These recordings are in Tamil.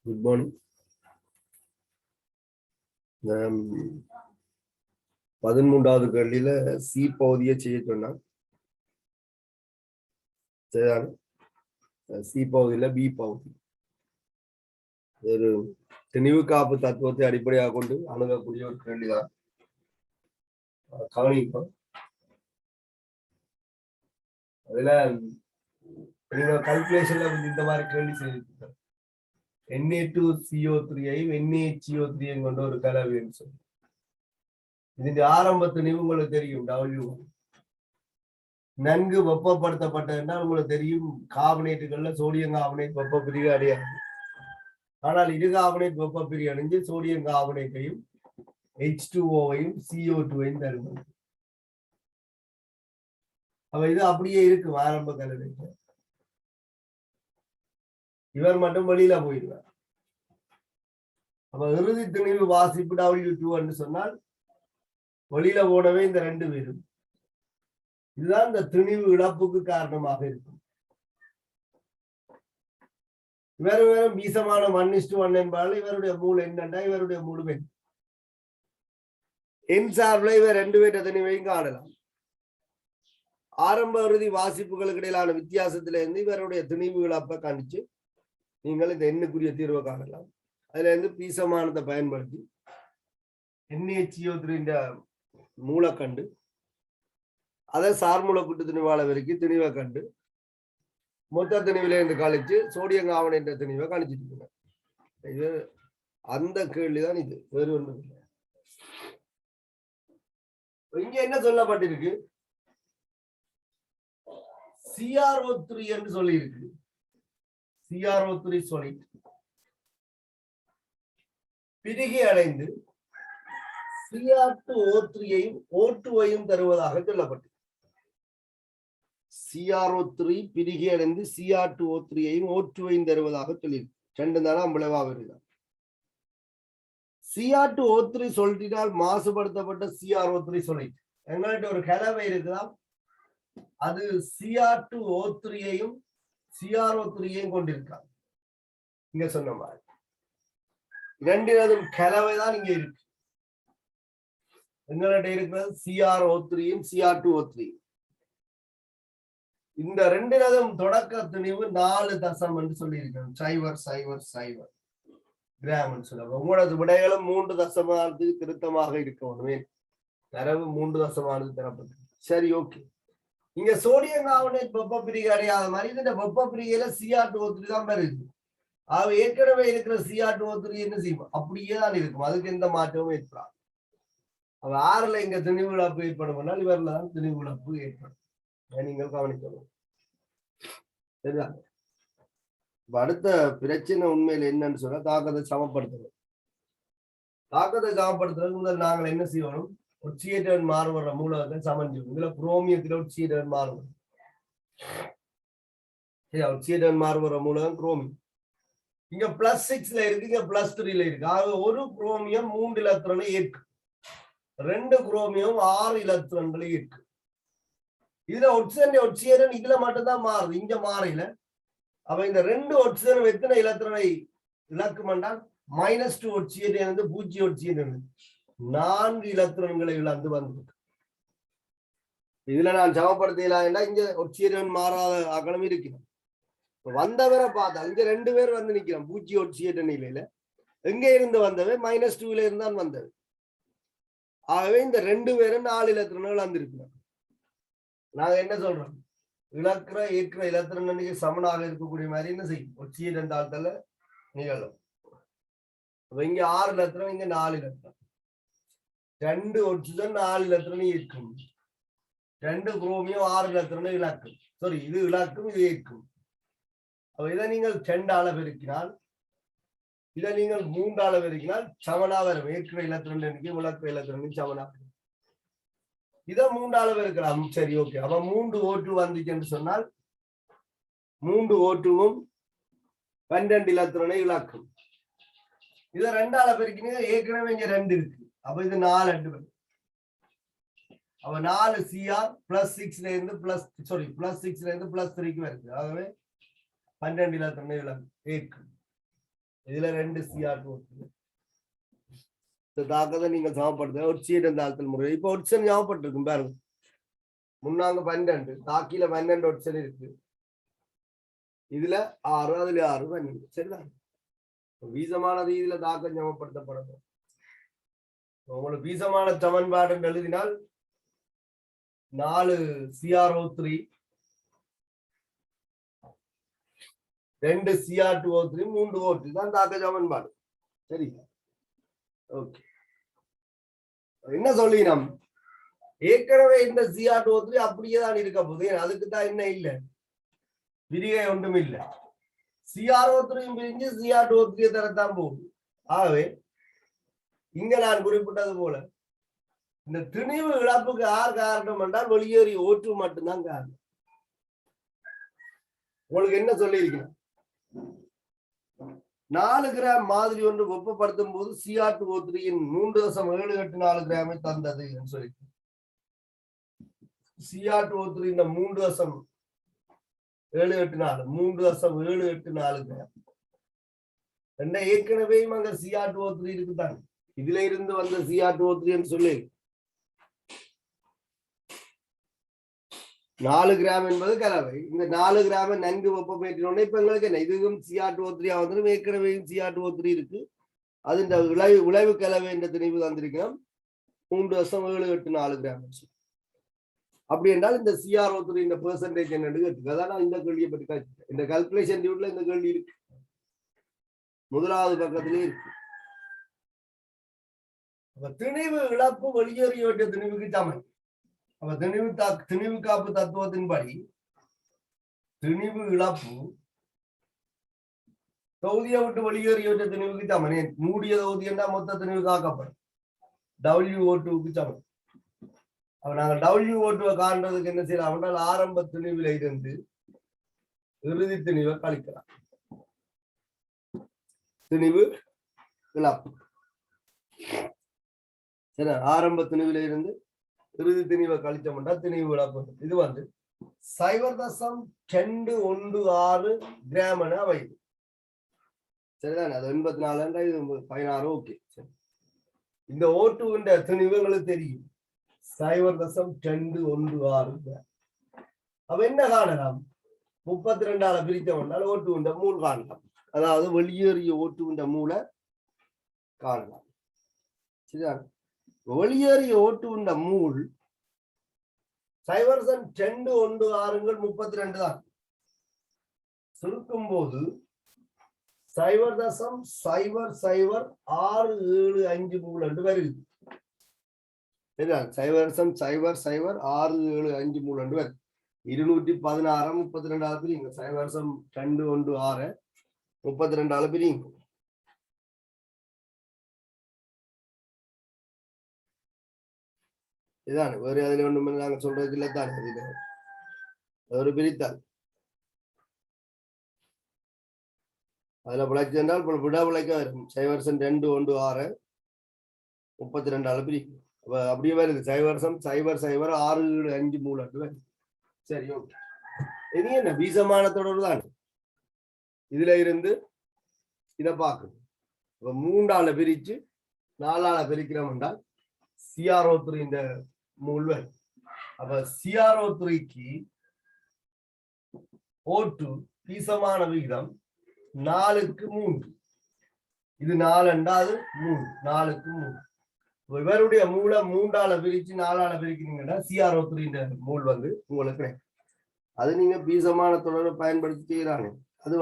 Good morning. 13வது கேள்வியில சி பகுதியை செய்ய சொன்னான். சி பகுதியில பி பகுதி ஒரு திணிவு காப்பு தத்துவத்தை அடிப்படையாக கொண்டு அணுகக்கூடிய ஒரு கேள்விதான். கவனிப்போம். அதுல கல்குலேஷன்ல இந்த மாதிரி கேள்வி செய்திருக்காங்க. Na2CO3ஐயும் NaCO3ஐயும் கொண்ட ஒரு கலவைன்னு சொல்லி இதன் ஆரம்ப திணிவு உங்களுக்கு தெரியும். W நன்கு வெப்பப்படுத்தப்பட்டதுன்னா உங்களுக்கு தெரியும். கார்பனேட்டுகள்ல சோடியம் கார்பனேட் வெப்ப பிரிவு அடையாது. ஆனால் இரு கார்பனேட் வெப்ப பிரிவு அடைஞ்சு சோடியம் கார்பனேட்டையும் H2O-வையும் CO2-வையும் தருவது. அப்ப இது அப்படியே இருக்கு ஆரம்ப கலவை. இவர் மட்டும் வெளியில போயிடுவார். அப்ப இறுதி திணிவு வாசிப்பு W2 சொன்னால் வெளியில போனவே இந்த ரெண்டு பேரும். இதுதான் இந்த திணிவு இழப்புக்கு காரணமாக இருக்கும். இவர் மீசமான 1:1 என்பால் இவருடைய மூல என்னண்டா இவருடைய முழுமை என் சார்பில் இவர் ரெண்டு பேர் திணிவையும் காணலாம். ஆரம்ப இறுதி வாசிப்புகளுக்கு இடையிலான வித்தியாசத்தில இருந்து இவருடைய திணிவு இழப்பை கணிச்சு நீங்கள் இந்த எண்ணுக்குரிய தீர்வை காணலாம். அதுல இருந்து பீசமானத்தை பயன்படுத்தி NaCO3 மூளை கண்டு அதை சார்மூல கூட்டு திணிவாள வரைக்கும் திணிவை கண்டு மொத்த திணிவில இருந்து கழிச்சு சோடியம் கார்பனேட் திணிவை கணிச்சிட்டு இது அந்த கேள்விதான். இது வேறு ஒன்றும் இல்லை. இங்க என்ன சொல்லப்பட்டிருக்கு? CrO3 என்று சொல்லி இருக்கு. CrO3 solid பிரிகை அடைந்து Cr2O3ஐயும் O2ஐயும் தருவதாக சொல்லப்பட்டது. CrO3 பிரிகை அடைந்து Cr2O3ஐயும் O2ஐயும் தருவதாக சொல்லியிருக்கு. ரெண்டு தானே விளைவா வருது. Cr2O3 சொல்லிட்டால் மாசுபடுத்தப்பட்ட CrO3 சொல்லிட்டு எங்கள்கிட்ட ஒரு கலவை இருக்குதான். அது Cr2O3ஐயும் CrO3ஐயும் கொண்டிருக்காங்க. இங்க சொன்ன மாதிரி இரண்டினதும் கலவை தான் இங்க இருக்கு. எங்கள்கிட்ட இருக்கிறது CrO3யும் Cr2O3. இந்த ரெண்டினதும் தொடக்க திணிவு 4 தசம் என்று சொல்லி இருக்கிறோம். 0.000 கிராம் சொல்லுவாங்க. உங்களோட விடைகளும் 3 தசமானது திருத்தமாக இருக்கணுமே. தரவு 3 தசமானது தரப்பட்டு சரி. ஓகே. இங்க சோடியம் கார்பனேட் வெப்ப பிரிகை அடையாத மாதிரி இந்த வெப்ப பிரிகையில Cr2O3 தான் வருது. ஏற்கனவே இருக்கிற Cr2O3 என்ன செய்யும்? அப்படியே தான் இருக்கும். அதுக்கு எந்த மாற்றமும் ஏற்படாது. அவ ஆறுல இங்க திணிவு இழப்பு ஏற்படும். இவர்ல தான் திணிவு இழப்பு ஏற்படும். நீங்கள் கவனிக்கணும். சரிதான். அடுத்த பிரச்சனை உண்மையில என்னன்னு சொன்னா தாக்கத்தை சமப்படுத்தணும். தாக்கத்தை சமப்படுத்துறது முதல் நாங்கள் என்ன செய்யணும்? ஒட்சியேட்டர் மாறுபடுற மூலகத்தை சமன் செய்யணும். இதுல குரோமியத்துல ஒட்சியேட்டர் மாறுபடும். ஒட்சியேட்டர் மாறுபடுற மூலகம் குரோமியம். இங்க +6ல இருக்கு, இங்க +3ல இருக்கு. ஆக ஒரு குரோமியம் 3 இலத்திரனை ஏற்கு, 2 குரோமியம் 6 இலத்திரன்களை ஏற்கு. இதுல ஒட்சியேட்டர் இதுல மட்டும்தான் மாறுது, இங்க மாறையில. அப்ப இந்த 2 ஒட்சியேட்டர் எத்தனை இலத்திரனை இழக்கும் என்றால் -2 ஒட்சியேட்டர் இருந்து 0 ஒட்சியேட்டர் 4 இலத்திரன்களை இழந்து வந்திருக்கு. இதுல நான் சமப்படுத்தலாம். இங்க ஒட்சியேட்டர் மாறாத அகலம் இருக்கிறேன். வந்தவரை பார்த்தா இங்க 2 பேர் வந்து நிக்கிறோம் 0 ஒட்சியேட்டர் நிலையில. எங்க இருந்து வந்தவை -2ல இருந்தான் வந்தவை. ஆகவே இந்த 2 பேரும் 4 இலத்திரன்கள் வந்திருக்கிறோம். நாங்க என்ன சொல்றோம்? இழக்கிற ஏற்கிற இலத்திரனுக்கு சமனாக இருக்கக்கூடிய மாதிரி என்ன செய்யும்? ஒட்சியேட்டர் தாக்கல நிகழும். இங்க 6 இலத்திரம், இங்க 4 இலத்திரம். 2 ஒட்சிஜன் 4 இலத்திரனை ஏற்கும், 2 குரோமியம் 6 இலத்திரனை இழக்கும். சாரி, இது இழக்கும், இது ஏற்கும். அப்ப இதை நீங்கள் 2ஆல பெருக்கினால், இதை நீங்கள் 3ஆல பெருக்கினால் சமனா வரும். ஏற்கிற இலத்திரன் விளக்குற இலத்திரன் சமனா. இதை 3ஆல பெருக்கலாம். சரி, ஓகே. அப்ப 3 O2 வந்துச்சுன்னு சொன்னால் 3 O2வும் 12 இலத்திரனை இழக்கும். இதை 2ஆல பெருக்கினீங்க. ஏற்கனவே இங்க 2 இருக்கு. அப்ப இது 4 2. அப்ப 4 Cr +6ல இருந்து +6ல இருந்து +3க்கு வருது. ஆகவே 12 இலத்திரனை ஏற்கும். இதுல 2 CR2O3. இந்த தாக்கத்தை நீங்க சமப்படுத்த ஒட்சியேட் தாழ்த்தல் முறை. இப்ப ஒட்சன் ஞாபகப்பட்டிருக்கும் பாருங்க. முன்னாங்க 12 தாக்கில 12 ஒட்சன் இருக்கு. இதுல 6 அதுல 6 12 சரிதான். வீசமானது இதுல தாக்கம் ஞாபகப்படுத்தப்படும். உங்களுக்கு வீசமான சமன்பாடு எழுதினால் 4 CR03 2 CR2O3 3 O3 தான் தாக்க சமன்பாடு. சரி ஓகே. என்ன சொல்லினோம்? ஏற்கனவே இந்த CR2O3 அப்படியே தான் இருக்க போகுது. அதுக்கு தான் என்ன இல்லை, விரிகை ஒன்றும் இல்லை. CR03 பிரிஞ்சு CR2O3 தரத்தான் போகுது. ஆகவே இங்க நான் குறிப்பிட்டது போல இந்த திணிவு இழப்புக்கு யார் காரணம் என்றால் வெளியேறி O2 மட்டும்தான் காரணம். உங்களுக்கு என்ன சொல்லியிருக்கிறேன்? 4 கிராம் மாதிரி ஒன்று வெப்பப்படுத்தும் போது CR2O3 3.784 கிராமை தந்தது என்று சொல்லி CR2O3 இந்த 3.784 கிராம் என்ன ஏற்கனவே அங்க CR2O3 இருக்குதான். இதுல இருந்து வந்த CR2O3 என்று சொல்லி 4 கிராம் என்பது கலவை. இந்த 4 கிராம நன்கு வெப்பமேற்றினோட இப்ப எங்களுக்கு என்ன, இதுவும் CR2O3 ஆகுது, ஏற்கனவே CR2O3 இருக்கு. அது இந்த விளைவு கலவை என்ற திணிவு தந்திருக்கிறோம் 3.784 கிராம். அப்படி என்றால் இந்த CR03 இந்த பெர்சன்டேஜ் என்ன இருக்கு. அதான் இந்த கேள்வியை பற்றி காய்ச்சி இந்த கால்குலேஷன் டியூட்ல இந்த கேள்வி இருக்கு, முதலாவது பக்கத்திலே இருக்கு. திணிவு இழப்பு வெளியேறியவற்றை திணிவுக்கு சமன். அப்ப திணிவு காப்பு தத்துவத்தின்படி திணிவு இழப்பு தொகுதியை விட்டு வெளியேறியவற்றை திணிவுக்கு சமன். மூடிய தொகுதி என்றால் மொத்த திணிவு காக்கப்படும் WO2க்கு சமன். அப்ப நாங்கள் WO2 காண்றதுக்கு என்ன செய்யலாம் என்றால் ஆரம்ப திணிவில இருந்து இறுதி திணிவை கழிக்கலாம். திணிவு இழப்பு சரி, ஆரம்ப திணிவில இருந்து இறுதி திணிவை கழிச்சோம்னா திணிவு இழப்பு. இது 0.216 கிராம் என அமையுது. சரிதானே? அது 84 இது 16. ஓகே சரி. இந்த O2 திணிவுகளுக்கு தெரியும் 0.216 கிராம். அப்ப என்ன காணலாம்? 32 பிரித்தோம்னால் O2 மூல் காணலாம். அதாவது வெளியேறிய O2 மூலை காணலாம். சரிதான்? வெளியேறிய O2 மூல் 0.216 32 தான். சுருக்கும் போது 0.000675 மூல் என்று வருது. 0.000675 மூல் என்று வருது. 216 32 பிரிங்க. 0.216 32 பிரிங்க. இதான் வேறு அதுல ஒண்ணுமே நாங்க சொல்றது இல்லை தான். ஒரு பிரித்தால் அதுல பிழைச்சு என்றால் விட பிழைக்க வரும். 0.216 32 பிரிக்கும். அப்படியே வருது 0.000675 மூல் வருது. சரி ஓகே. இது என்ன வீசமான தொடர்பு தான். இதுல இருந்து இதை பார்க்கணும். இப்ப 3ஆல பிரிச்சு 4ஆல பிரிக்கிறோம் என்றால் CR03 இந்த மூல் வரும். அப்ப CR03க்கு O2 வீசமான விகிதம் 4க்கு 3. இது 4 என்றால் 3 4க்கு 3. இவருடைய மூளை 3ஆல பிரிச்சு 4ஆல பிரிக்கிறீங்கன்னா CR03 இந்த மூல் உங்களுக்கு கிடைக்கும். அது நீங்க வீசமான தொடர்பை பயன்படுத்தி செய்யறாங்க. அது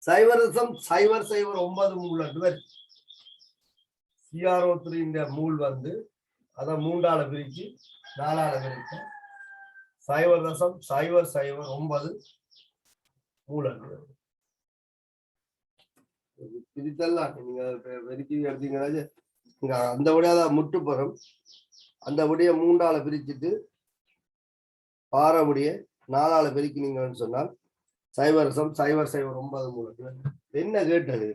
0.009 மூல் என்று வரும். CR03 இந்த மூல் அத 3ஆல பிரிச்சு 4ஆல பிரிச்சு 0.009 மூல் என்று வரும். பிரித்தல்லாம் நீங்க வெறுக்கி எடுத்தீங்கன்னா அந்த விடையாத முட்டுப்புறம் அந்த விடைய 3ஆல பிரிச்சுட்டு பாரவுடைய 4ஆல பிரிக்கினீங்கன்னு சொன்னால் 0.009 மூலம். என்ன கேட்டது?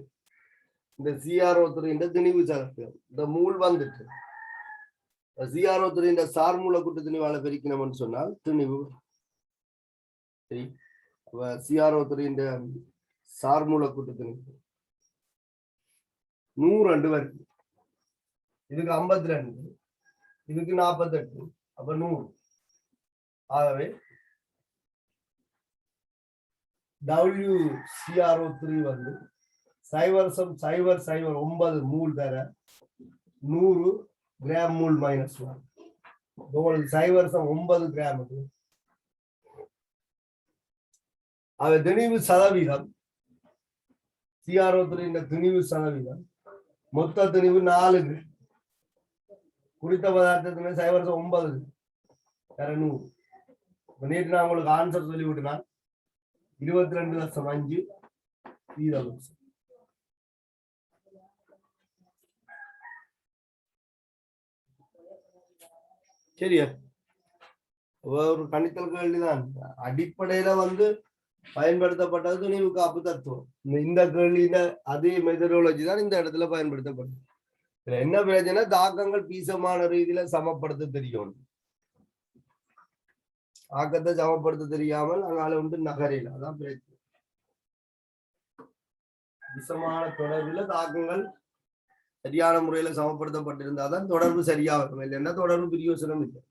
இந்த CR03 திணிவு சரக்கு இந்த மூல் வந்துட்டு CR03 சார் மூல கூட்டு திணிவால பிரிக்கணும்னு சொன்னால் திணிவு. சரி, CrO3 சார்மூல கூட்டு திணிவு 100 வருது. இதுக்கு 52, இதுக்கு 48, அப்ப 100. ஆகவே WCrO3 வந்து 0.009 மூல் தர 100 கிராம் மூல் -1. உங்களுக்கு 0.9 கிராம். அது திணிவு சதவீதம். CrO3 திணிவு சதவீதம் மொத்த திணிவு 4 கிராம். குறித்த பதார்த்தத்தின 0.9 தர 100. நேற்று நான் உங்களுக்கு ஆன்சர் சொல்லிவிட்டேன். 22.5 வீதம். சரியா? ஒரு கணித்தல் கேள்விதான். அடிப்படையில வந்து பயன்படுத்தப்பட்டது துணிவு காப்பு தத்துவம். இந்த கேள்வியில அதே மெத்தடாலஜி தான் இந்த இடத்துல பயன்படுத்தப்படும். என்ன பிரச்சனை? தாக்கங்கள் பீசமான ரீதியில சமப்படுத்த தெரியும். ஆக்கத்தை சமப்படுத்த தெரியாமல் அங்கால வந்து நகரையில் அதான் பிரச்சனை. பீசமான தொடர்புல தாக்கங்கள் சரியான முறையில சமப்படுத்தப்பட்டிருந்தாதான் தொடர்பு சரியாகும். இல்லைன்னா தொடர்பு பிரியோசனம் இல்லை.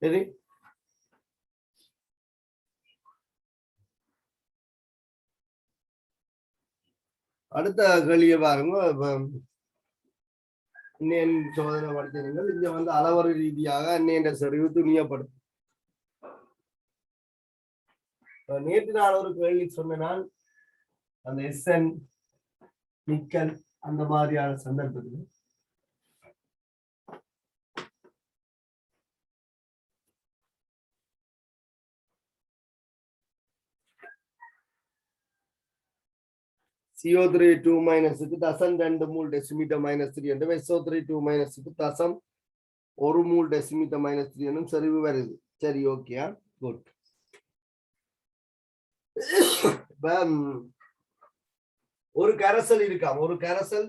சரி, அடுத்த கேள்வியை பாருங்க. அந்நியன் சோதனை படுத்தினீங்கள். இங்க வந்து அளவறு ரீதியாக அந்நியன் சரிவு துணியப்படும். நேற்று நான் ஒரு கேள்வி சொன்னால் அந்த SN நிக்கல் அந்த மாதிரியான சந்தர்ப்பத்தில் CO3 2- க்கு 0.2 மூல் டெசிமீட்டர் -3 என்றும் SO3 2- க்கு 0.1 மூல் டெசிமீட்டர் -3 என்றும் சரிவு வருது. சரி, ஓகே, குட். ஒரு கரைசல் இருக்காம். ஒரு கரைசல்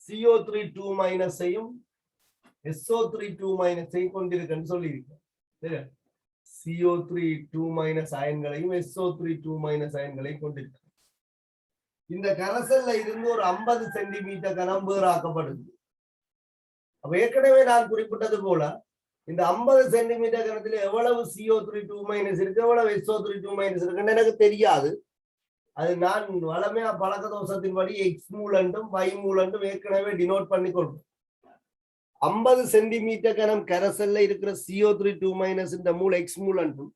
CO3 2- SO3 2- கொண்டிருக்குன்னு சொல்லியிருக்கேன். CO3 2- அயன்களையும் SO3 2- அயன்களையும் கொண்டிருக்கு. இந்த கரைசல்ல இருந்து ஒரு 50 சென்டிமீட்டர் கனம் வேறாக்கப்படுது. அப்ப ஏற்கனவே நான் குறிப்பிட்டது போல இந்த 50 சென்டிமீட்டர் கனத்துல எவ்வளவு CO3 2- இருக்கு, எவ்வளவு SO3 2- இருக்குன்னு எனக்கு தெரியாது. அது நான் வளமையா பழக்க தோஷத்தின்படி எக்ஸ் மூலண்டும் y மூலண்டும் ஏற்கனவே டினோட் பண்ணி கொள்வோம். 50 சென்டிமீட்டர் கனம் கரைசல்ல இருக்கிற CO3 2- இந்த மூல் எக்ஸ் மூலண்டும்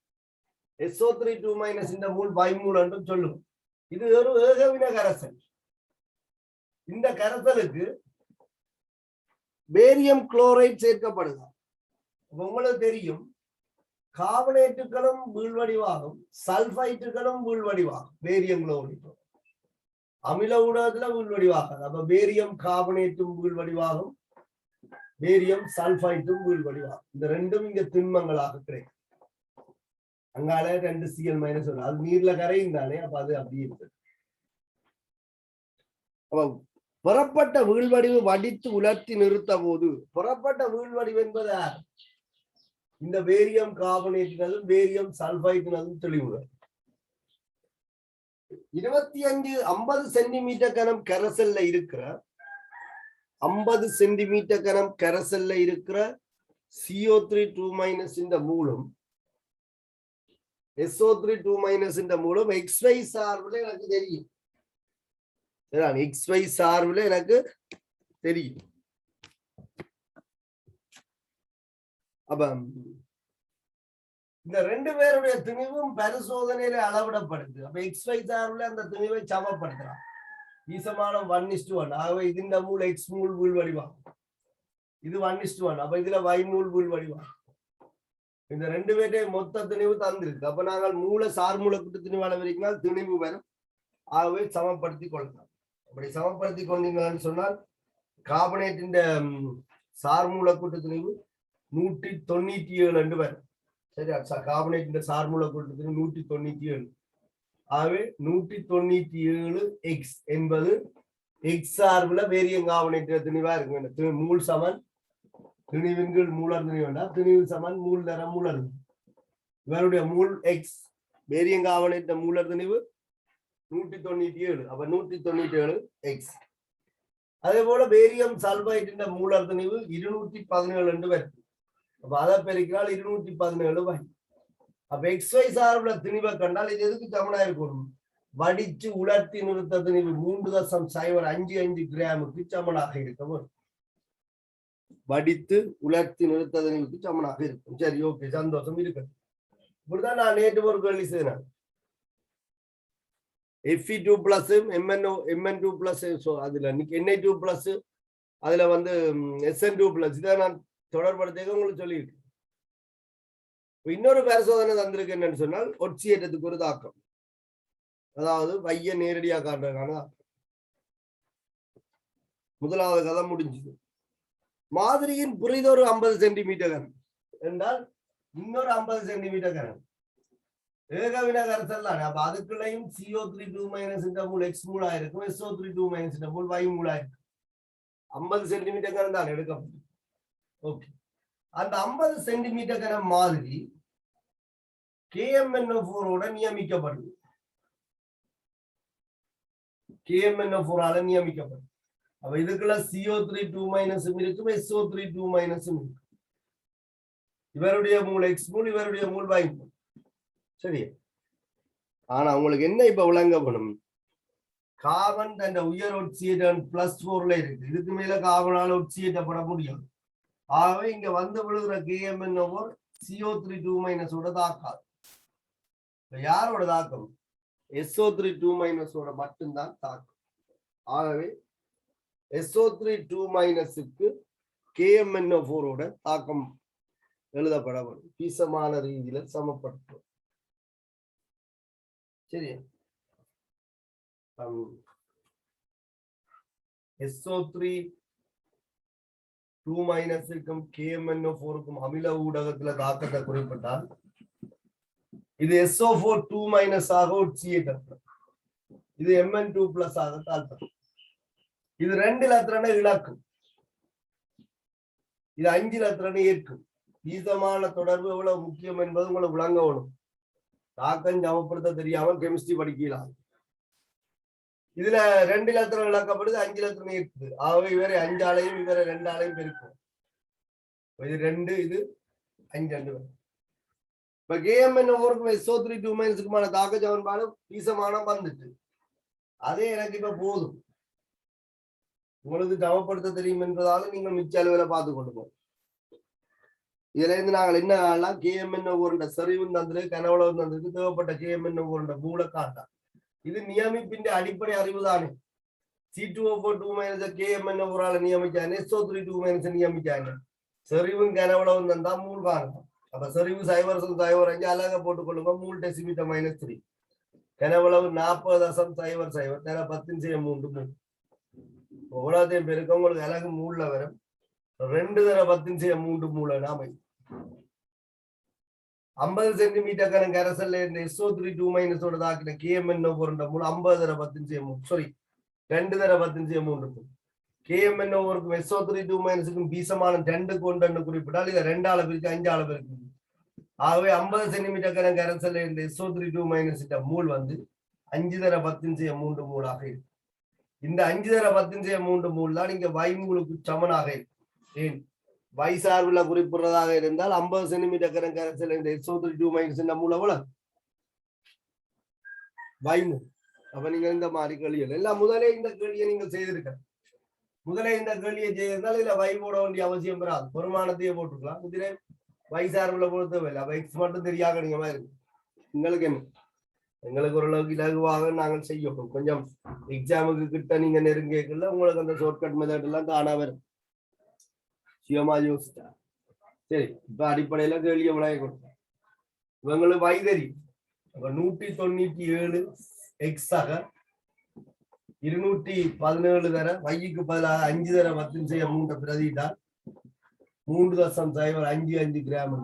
SO3 2- இந்த மூல் y மூலண்டும் சொல்லுவோம். இது ஒரு ஏகவின கரைசல். இந்த கரைசலுக்கு பேரியம் குளோரைட் சேர்க்கப்படுது. உங்களுக்கு தெரியும், கார்பனேட்டுகளும் வீழ்வடிவாகும், சல்பைட்டுகளும் வீழ்வடிவாகும். பேரியம் குளோரைட் அமில ஊடகத்துல வீழ்வடிவாகும். அப்ப பேரியம் கார்பனேட்டும் வீழ்வடிவாகும், பேரியம் சல்பைட்டும் வீழ்வடிவாகும். இந்த ரெண்டும் இங்க திண்மங்களாக கிடைக்கும். அங்கால 2 Cl- அது நீர்ல கரையும் தானே, அப்ப அது அப்படி இருக்கு. புறப்பட்ட வீழ்வடிவு வடித்து உலர்த்தி நிறுத்த போது புறப்பட்ட வீழ்வடிவு என்பது இந்த பேரியம் கார்பனேட்டினதும் பேரியம் சல்பைட்டினதும் தெளிவு. 50 சென்டிமீட்டர் கனம் கரைசல்ல இருக்கிற 50 சென்டிமீட்டர் கனம் கரைசல்ல இருக்கிற CO3 2- இந்த மூலம் SO3 2- இந்த மூலம் XY சார்புல எனக்கு தெரியும். XY சார்புல எனக்கு தெரியும். அப்ப இந்த ரெண்டு பேருடைய திணிவும் பரிசோதனையில அளவிடப்படுது. அப்ப XY சார்புல அந்த திணிவை சமப்படுத்தலாம். ஈசமானம் 1:1. ஆகவே இந்த மூல் X மூல் வீழ்வடிவாகும். இது 1:1. அப்ப இதுல Y மூல் வீழ்வடிவாகும். இந்த ரெண்டு பேர்டையும் மொத்த திணிவு தந்திருக்கு. அப்ப நாங்கள் மூல சார்மூல கூட்டு திணிவு அளவிருந்தால் திணிவு வரும். ஆகவே சமப்படுத்தி கொள்ளலாம். அப்படி சமப்படுத்தி கொண்டீங்கன்னு சொன்னால் கார்பனேட்டின் சார்மூலக்கூட்டு திணிவு 197 என்று வரும். சரியா? கார்பனேட்டின் சார்மூலக்கூட்டு திணிவு 197. ஆகவே 197 எக்ஸ் என்பது எக்ஸ் சார்புல வேரியம் கார்பனேட் திணிவா இருக்கு. மூல் சமன் திணிவின் கீழ் மூலர் திணிவு வேண்டாம், திணிவு சமன் மூல் தர மூலர். இவருடைய மூல் எக்ஸ் வேரியம் கார்பனேட் மூலர் திணிவு 197. அப்ப 197 எக்ஸ். அதே போல பேரியம் சல்பைட்டின் மூலர் திணிவு 217 என்று வருது. அப்ப அதை பெருக்கினால் 217 வகை. அப்ப XY சார்புல திணிவை கண்டால் இது எதுக்கு சமனா இருக்கணும்? வடிச்சு உலர்த்தி நிறுத்த திணிவு 3.055 கிராமுக்கு சமனாக இருக்கும். வடித்து உலர்த்தி நிறுத்த திணிவுக்கு சமனாக இருக்கும். சரி, ஓகே, சந்தோஷம் இருக்கு. இப்படிதான் நான் நேற்று ஒரு கேள்வி செய்தேன். Fe2 plus Mn2 plus அதுல Na2 plus அதுல SN2 plus இதை நான் தொடர்படுத்த உங்களுக்கு சொல்லியிருக்கேன். இன்னொரு பரிசோதனை தந்திருக்கு என்னன்னு சொன்னால் ஒட்சியேற்றத்துக்கு ஒரு தாக்கம், அதாவது வைய நேரடியாக காட்டுறதுக்கான முதலாவது கதை முடிஞ்சது. மாதிரியின் புரிதொரு 50 சென்டிமீட்டர் என்றால் இன்னொரு 50 சென்டிமீட்டர் கனம் ஏகவின கரைசல் தானே. அப்ப அதுக்குள்ளையும் CO3 மூல் எக்ஸ் மூலா இருக்கும், SO3 மூல் Y மூலா இருக்கும். 50 சென்டிமீட்டர் கனம் தான் எடுக்கப்படும். ஓகே, அந்த 50 சென்டிமீட்டர் கனம் மாதிரி KMnO4 நியமிக்கப்படுது. KMnO4 ஆல நியமிக்கப்படும். அப்ப இதுக்குள்ள CO3 இருக்கும், SO3 இருக்கும். இவருடைய மூல் எக்ஸ் மூல், இவருடைய மூல் Y மூல். சரி, ஆனா உங்களுக்கு என்ன இப்ப விளங்கப்படும்? கார்பன் தன் உயர் ஒட்சியேற்றம் +4 இருக்கு. இதுக்கு மேல கார்பனால் ஒட்சியேற்றப்பட முடியும். ஆகவே இங்க விழுகிற KMnO4 CO3 தாக்காது. யாரோட தாக்கம்? SO3 மட்டும்தான் தாக்கம். ஆகவே SO3 KMnO4 தாக்கம் எழுதப்பட வேண்டும். பீசமான ரீதியில சமப்படுத்தும். சரி, SO3 KMnO4 அமில ஊடகத்துல தாக்கத்தை குறிப்பிட்டால் இது SO4 2- ஆக ஒட்சியேற்றப்படும். இது Mn2+ ஆக தாழ்த்தப்படும். இது 2 இலத்திரனை இழக்கும், இது 5 இலத்திரனை ஏற்கும். ஈசமான தொடர்பு எவ்வளவு முக்கியம் என்பது உங்களுக்கு விளங்கணும். தாக்கம் சமப்படுத்த தெரியாமல் கெமிஸ்ட்ரி படிக்கலாம். இதுல 2 இலத்திரம் இழக்கப்படுது, 5 இலத்திரம் இருக்குது. ஆகவே இவரை 5 ஆலையும் இவரை 2 ஆலையும் பெருக்கும். இது 2, இது 5. இப்ப KMnO4 SO3 தாக்க சமன்பாடு ஈசமானம் வந்துட்டு, அதே எனக்கு இப்ப போதும். உங்களுக்கு சமப்படுத்த தெரியும் என்பதால நீங்கள் மிச்ச அளவுல பார்த்து கொண்டு போகும். இதுல இருந்து நாங்கள் என்ன ஆகலாம்? KMnO4 செறிவு தந்திரு, கனவுளவு தந்திருக்கு, தேவைப்பட்ட KMnO4 மூல காட்டாம். இது நியமிப்பின் அடிப்படை அறிவு தானே. C2O4 KMnO4 நியமிச்சாங்க, SO3 நியமிச்சாங்க. செறிவும் கனவுளவும் தந்தா மூல் காணும். அப்ப செறிவு 0.05 அழகா போட்டுக்கொள்ளுங்க. மூல் டெசிமீட்டர் -3. கனவுளவு 40.00 தர 10⁻³ எவ்வளோத்தையும் பெருக்க உங்களுக்கு அழகு மூல்ல வரும். 2 தர 10⁻³ அமையும். 50 சென்டிமீட்டர் கனம் கரைசல்ல இருந்த SO3 தாக்கின KMnO4 மூலம் 50 தர 10⁻³ சாரி 2 தர 10⁻³ KMnO4 SO3 பீசமான 2 கொண்டு குறிப்பிட்டால் இதை 2 ஆல பிரிச்சு 5 ஆல பிரிக்கும். ஆகவே 50 சென்டிமீட்டர் கனம் கரைசல்ல இருந்த SO3 மூல் 5 தர 10⁻³ மூலாக இருக்கு. இந்த 5 தர 10⁻³ தான் இங்க Y மூலுக்கு சமனாக இருக்கு. ஏன் Y சார்புல குறிப்பிடுறதாக இருந்தால் 50 சென்டிமீட்டர் கனம் கரைசல் இருந்த SO3 மூல எவ்வளவு? Y மூல். அப்ப நீங்க இந்த மாதிரி கேள்விகள் எல்லாம் முதலே இந்த கேள்வியை நீங்கள் செய்திருக்க. முதலே இந்த கேள்வியை செய்திருந்தால் இதுல Y போட வேண்டிய அவசியம் பெறாது. பெருமானத்தையே போட்டுக்கலாம். இதுல Y சார்புல பொறுத்தவில்லை. அப்ப X மட்டும் தெரியாத நீங்க இருக்கு. உங்களுக்கு என்ன? எங்களுக்கு ஓரளவுக்கு இலகுவாக நாங்கள் செய்யணும். கொஞ்சம் எக்ஸாமுக்கு கிட்ட நீங்க நெருங்கிக்கல உங்களுக்கு அந்த ஷார்ட்கட் மெத்தட் எல்லாம் தானா வரும். சுயமா யோசிச்சா சரி. இப்ப அடிப்படையில கேள்வியை விளைய கொடுத்தேன். இவங்களுக்கு Y தெரியும். 197 X ஆக 217 தர வைக்கு பதிலாக 5 தர 10 பிரதியிட்டால் 3.05 கிராம்.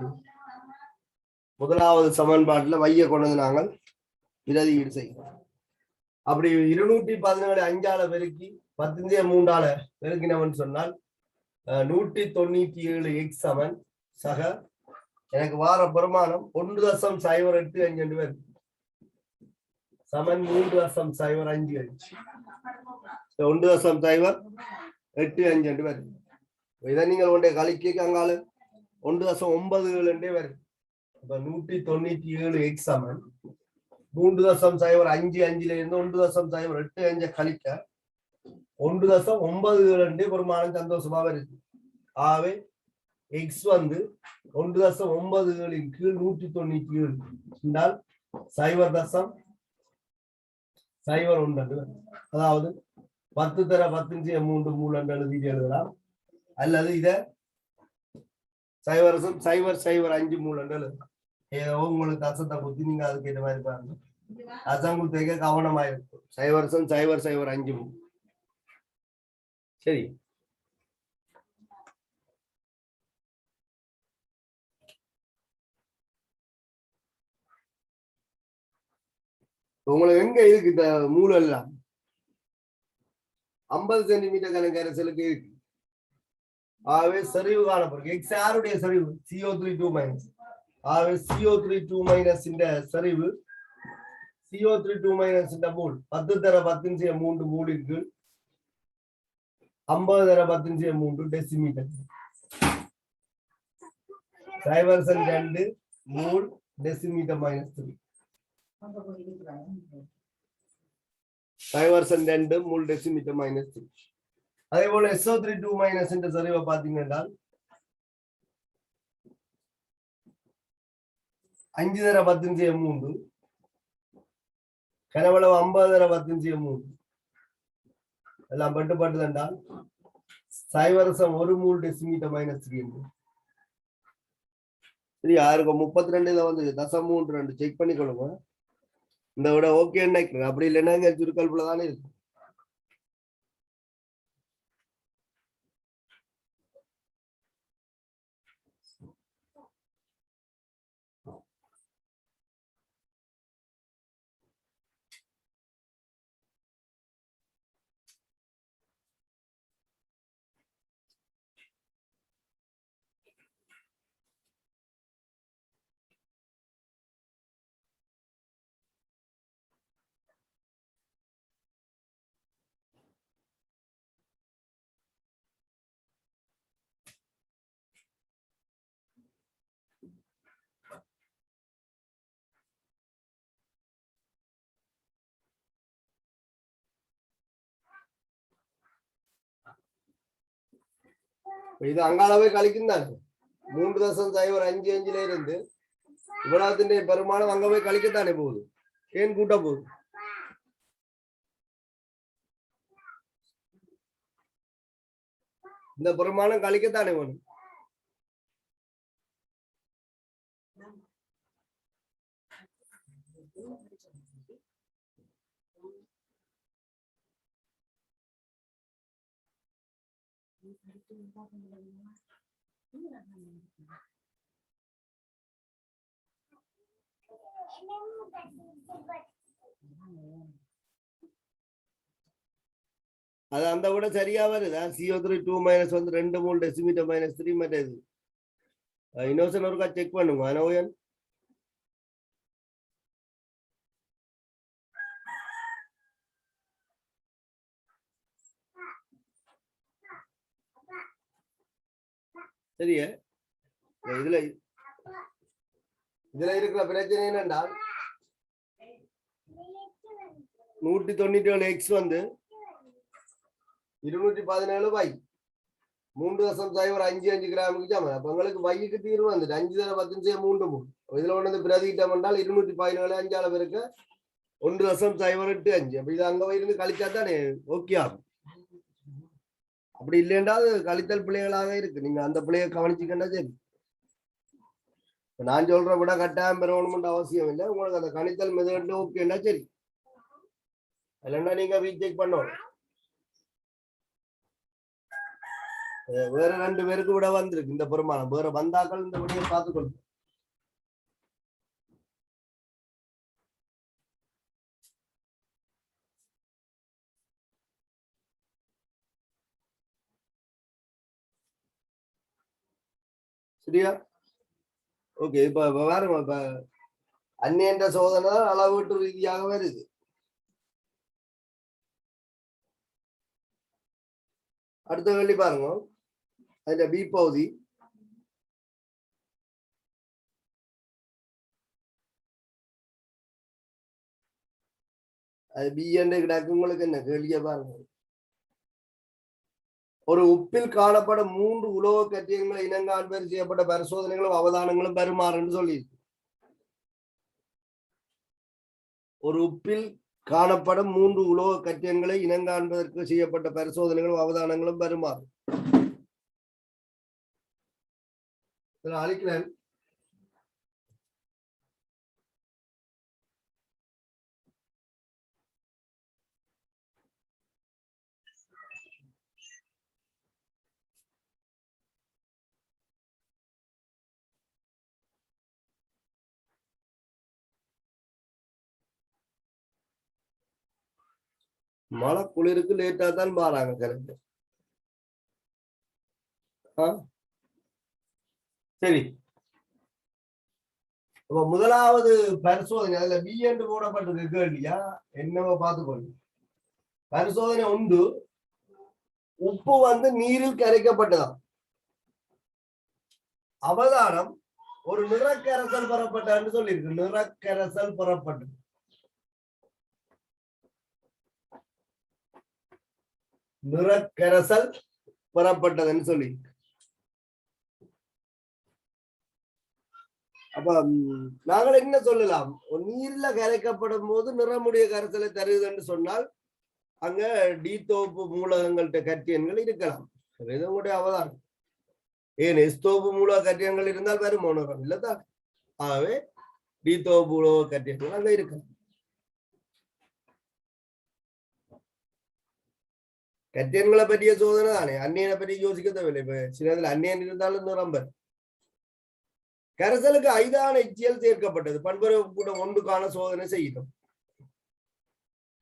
முதலாவது சமன்பாட்டுல வைய கொண்டு நாங்கள் பிரதியீடு செய்கிறோம். அப்படி 217 5ஆல பெருக்கி 10 பெருக்கினவன் சொன்னால் 197 எக்ஸ் சமன் சக எனக்கு வார பெருமானம் 1.085 பேர் சமன் 3.055 1.085 பேர். இதை நீங்கள் ஒன்றை கழிக்க அங்கால 1.97 பேர். இப்ப 197 எக்ஸ் சமன் 3.055 இருந்து 1.085 கழிக்க 1.97 பெருமானம் சந்தோஷமாக இருக்கு. ஆகவே எக்ஸ் வந்து 1.97 கீழ் 197 என்றால் 0.01, அதாவது 10 தர 10 மூலம் எழுதி எழுதலாம். அல்லது இத 0.005 மூலம் எழுதலாம். ஏதோ உங்களுக்கு அசத்தை குத்தி நீங்க அதுக்கு ஏற்ற மாதிரி பாருங்க. அசம் குத்திக்க கவனமாயிருக்கும். 0.005. சரி, உங்களுக்கு எங்க இருக்கு இந்த மூலம் எல்லாம் 50 சென்டிமீட்டர் கணக்கு செலுக்கு இருக்கு. ஆகவே சரிவு காணப்படும். எக்ஸ் யாருடைய சரிவு? CO3 ஆகவே CO3 இந்த சரிவு CO3 இந்த மூல் 10 தர 10 மூலிற்கு 50 தர 10 டெசிமீட்டர் 0.2 மூல் டெசிமீட்டர் -3 5% மூல் டெசிமீட்டர் -3. அதே போல SO3 இந்த சரிவை பார்த்தீங்கன்னா 5 தர 10 கனவளவு 50 தர 10 எல்லாம் பட்டு தண்டால் 0.1 மூல் டெசிமீட்டர் -3. சரி, யாருக்கு 32 வந்து 0.32 செக் பண்ணிக்கொள்ளுங்க. இந்த விட ஓகே நினைக்கிறேன். அப்படி இல்லைன்னா சுருக்கல்புல தானே இருக்கு. இது அங்காளவே கழிக்கும் தானே. 3.055 இருந்து இவ்வளவு பெருமானம் அங்க போய் கழிக்கத்தானே போகுது. ஏன் கூட்ட போகுது? இந்த பெருமானம் கழிக்கத்தானே வேணும். அது அந்த விட சரியா வருதா? CO3 வந்து 2 மூல் டெசிமீட்டர் -3 மற்றது இன்னொரு ஒருக்கா செக் பண்ணுங்க. அனோயன் சரியா? இதுல இருக்கிற பிரச்சனை என்னென்றால் 197 எக்ஸ் வந்து 217 வை 3.055 கிராமுக்கு சமம். அப்ப உங்களுக்கு வைக்கு தீர்வு வந்துட்டு 5 தர 10 இதுல ஒன்று பிரதியிட்டம் என்றால் 217 5ஆல பெருக்க 1.085. அப்ப இது அங்க இருந்து கழிச்சா தானே ஓகே ஆகும். அப்படி இல்லைன்றா அது கழித்தல் பிள்ளைகளாக இருக்கு. நீங்க அந்த பிள்ளையை கவனிச்சுக்கிட்டா சரி. நான் சொல்ற விட கட்டாயம் பெறணும்னு அவசியம் இல்லை. உங்களுக்கு அந்த கணித்தல் மெதட்ல ஓகேண்டா சரி. இல்லைன்னா நீங்க ரீசெக் பண்ணணும். வேற 2 பேருக்கு விட வந்திருக்கு இந்த பெருமானம். வேற வந்தாக்கள் இந்த விடையை பார்த்துக்கொள்ளும். சரியா? ஓகே. இப்ப பாருங்க, இப்ப அந்நியன்ற சோதனை அளவீட்டு ரீதியாக வருது. அடுத்த கேள்வி பாருங்க. அதுல பி பகுதி. அது பி என்ற கிடக்கு. உங்களுக்கு என்ன கேள்விய பாருங்க. ஒரு உப்பில் காணப்படும் 3 உலோக கட்டியங்களை இனங்காண்பேறு செய்யப்பட்ட பரிசோதனைகளும் அவதானங்களும் பெறுமாறுன்னு சொல்லி. ஒரு உப்பில் காணப்படும் 3 உலோக கட்டியங்களை இனங்காண்பதற்கு செய்யப்பட்ட பரிசோதனைகளும் அவதானங்களும் பெறுமாறு. அழிக்கிறேன். மழை குளிருக்கு லேட்டா தான் பாறாங்க கரெக்ட். சரி, முதலாவது பரிசோதனை அதுல பி என்று போடப்பட்டிருக்கு கேள்வியா என்னவோ பார்த்துக்கொள்ளு. பரிசோதனை 1, உப்பு நீரில் கரைக்கப்பட்டதாம். அவதானம் ஒரு நிறக்கரசல் பெறப்பட்ட சொல்லியிருக்கு. நிறக்கரசல் பெறப்பட்டது. நிறக்கரசல் பெறப்பட்டதுன்னு சொல்லி. அப்ப நாங்கள் என்ன சொல்லலாம்? நீர்ல கரைக்கப்படும் போது நிறமுடைய கரைசலை தருதுன்னு சொன்னால் அங்க டீத்தோப்பு மூலகங்கள்ட்ட கட்டியன்கள் இருக்கலாம். உங்களுடைய அவதானம். ஏன் எஸ்தோப்பு மூலக கட்டியன்கள் இருந்தால் வேறு மோனோரம் இல்லதான். ஆகவே டீத்தோப்பு மூலக கட்டியன்கள் அங்க இருக்கலாம். கட்டியன்களை பற்றிய சோதனை தானே. அந்நியனை பற்றி யோசிக்க தேவையில்லை. இப்ப சிலதுல அந்நியன் இருந்தாலும் நிறம் பெறும். கரைசலுக்கு ஐதான எச்சியல் சேர்க்கப்பட்டது. பண்புறவு கூட 1க்கான சோதனை செய்யணும்.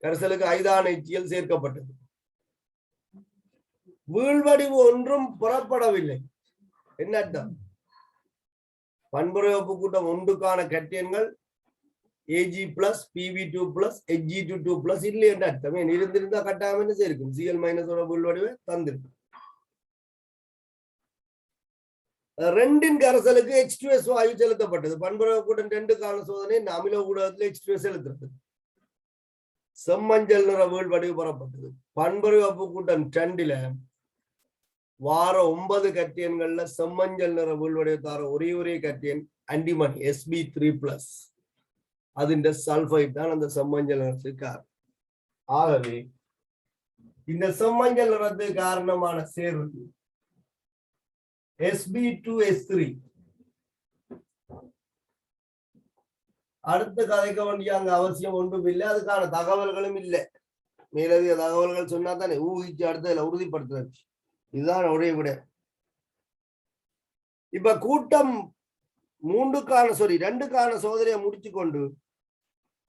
கரைசலுக்கு ஐதான எச்சியல் சேர்க்கப்பட்டது. வீழ்வடிவு ஒன்றும் புறப்படவில்லை. என்ன அர்த்தம்? பண்புறவு கூட்டம் 1க்கான கட்டியன்கள் Ag+, Pb2+, Hg2+ இல்லை என்ற அர்த்தம். இருந்திருந்தா கட்டாயம் என்ன சேர்க்கும்? Cl- வீழ்வடிவை தந்திருக்கும். 2 கரைசலுக்கு H2S வாயு செலுத்தப்பட்டது. பண்புறவு கூட்டம் 2க்கான சோதனை அமில ஊடகத்தில் H2S செலுத்தப்பட்டது. செம்மஞ்சள் நிற வீழ்வடிவு பெறப்பட்டது. பண்புறவு கூட்டம் 2ல வார 9 கட்டியன்கள்ல செம்மஞ்சள் நிற வீழ்வடிவு தார ஒரே கட்டியன் ஆன்டிமனி Sb3+. அதிண்ட சல்பைட் தான் அந்த செம்மஞ்சள் நிறத்துக்கு காரணம். ஆகவே இந்த செம்மஞ்சள் நிறத்துக்கு காரணமான சேர்வு Sb2S3. அடுத்து கதைக்க வேண்டிய அங்க அவசியம் ஒன்றும் இல்லை. அதுக்கான தகவல்களும் இல்லை. மேலதிக தகவல்கள் சொன்னா தானே ஊகிச்சு அடுத்ததுல உறுதிப்படுத்துறது. இதுதான் ஒரே விட. இப்ப கூட்டம் 2க்கான சோதனையை முடிச்சு கொண்டு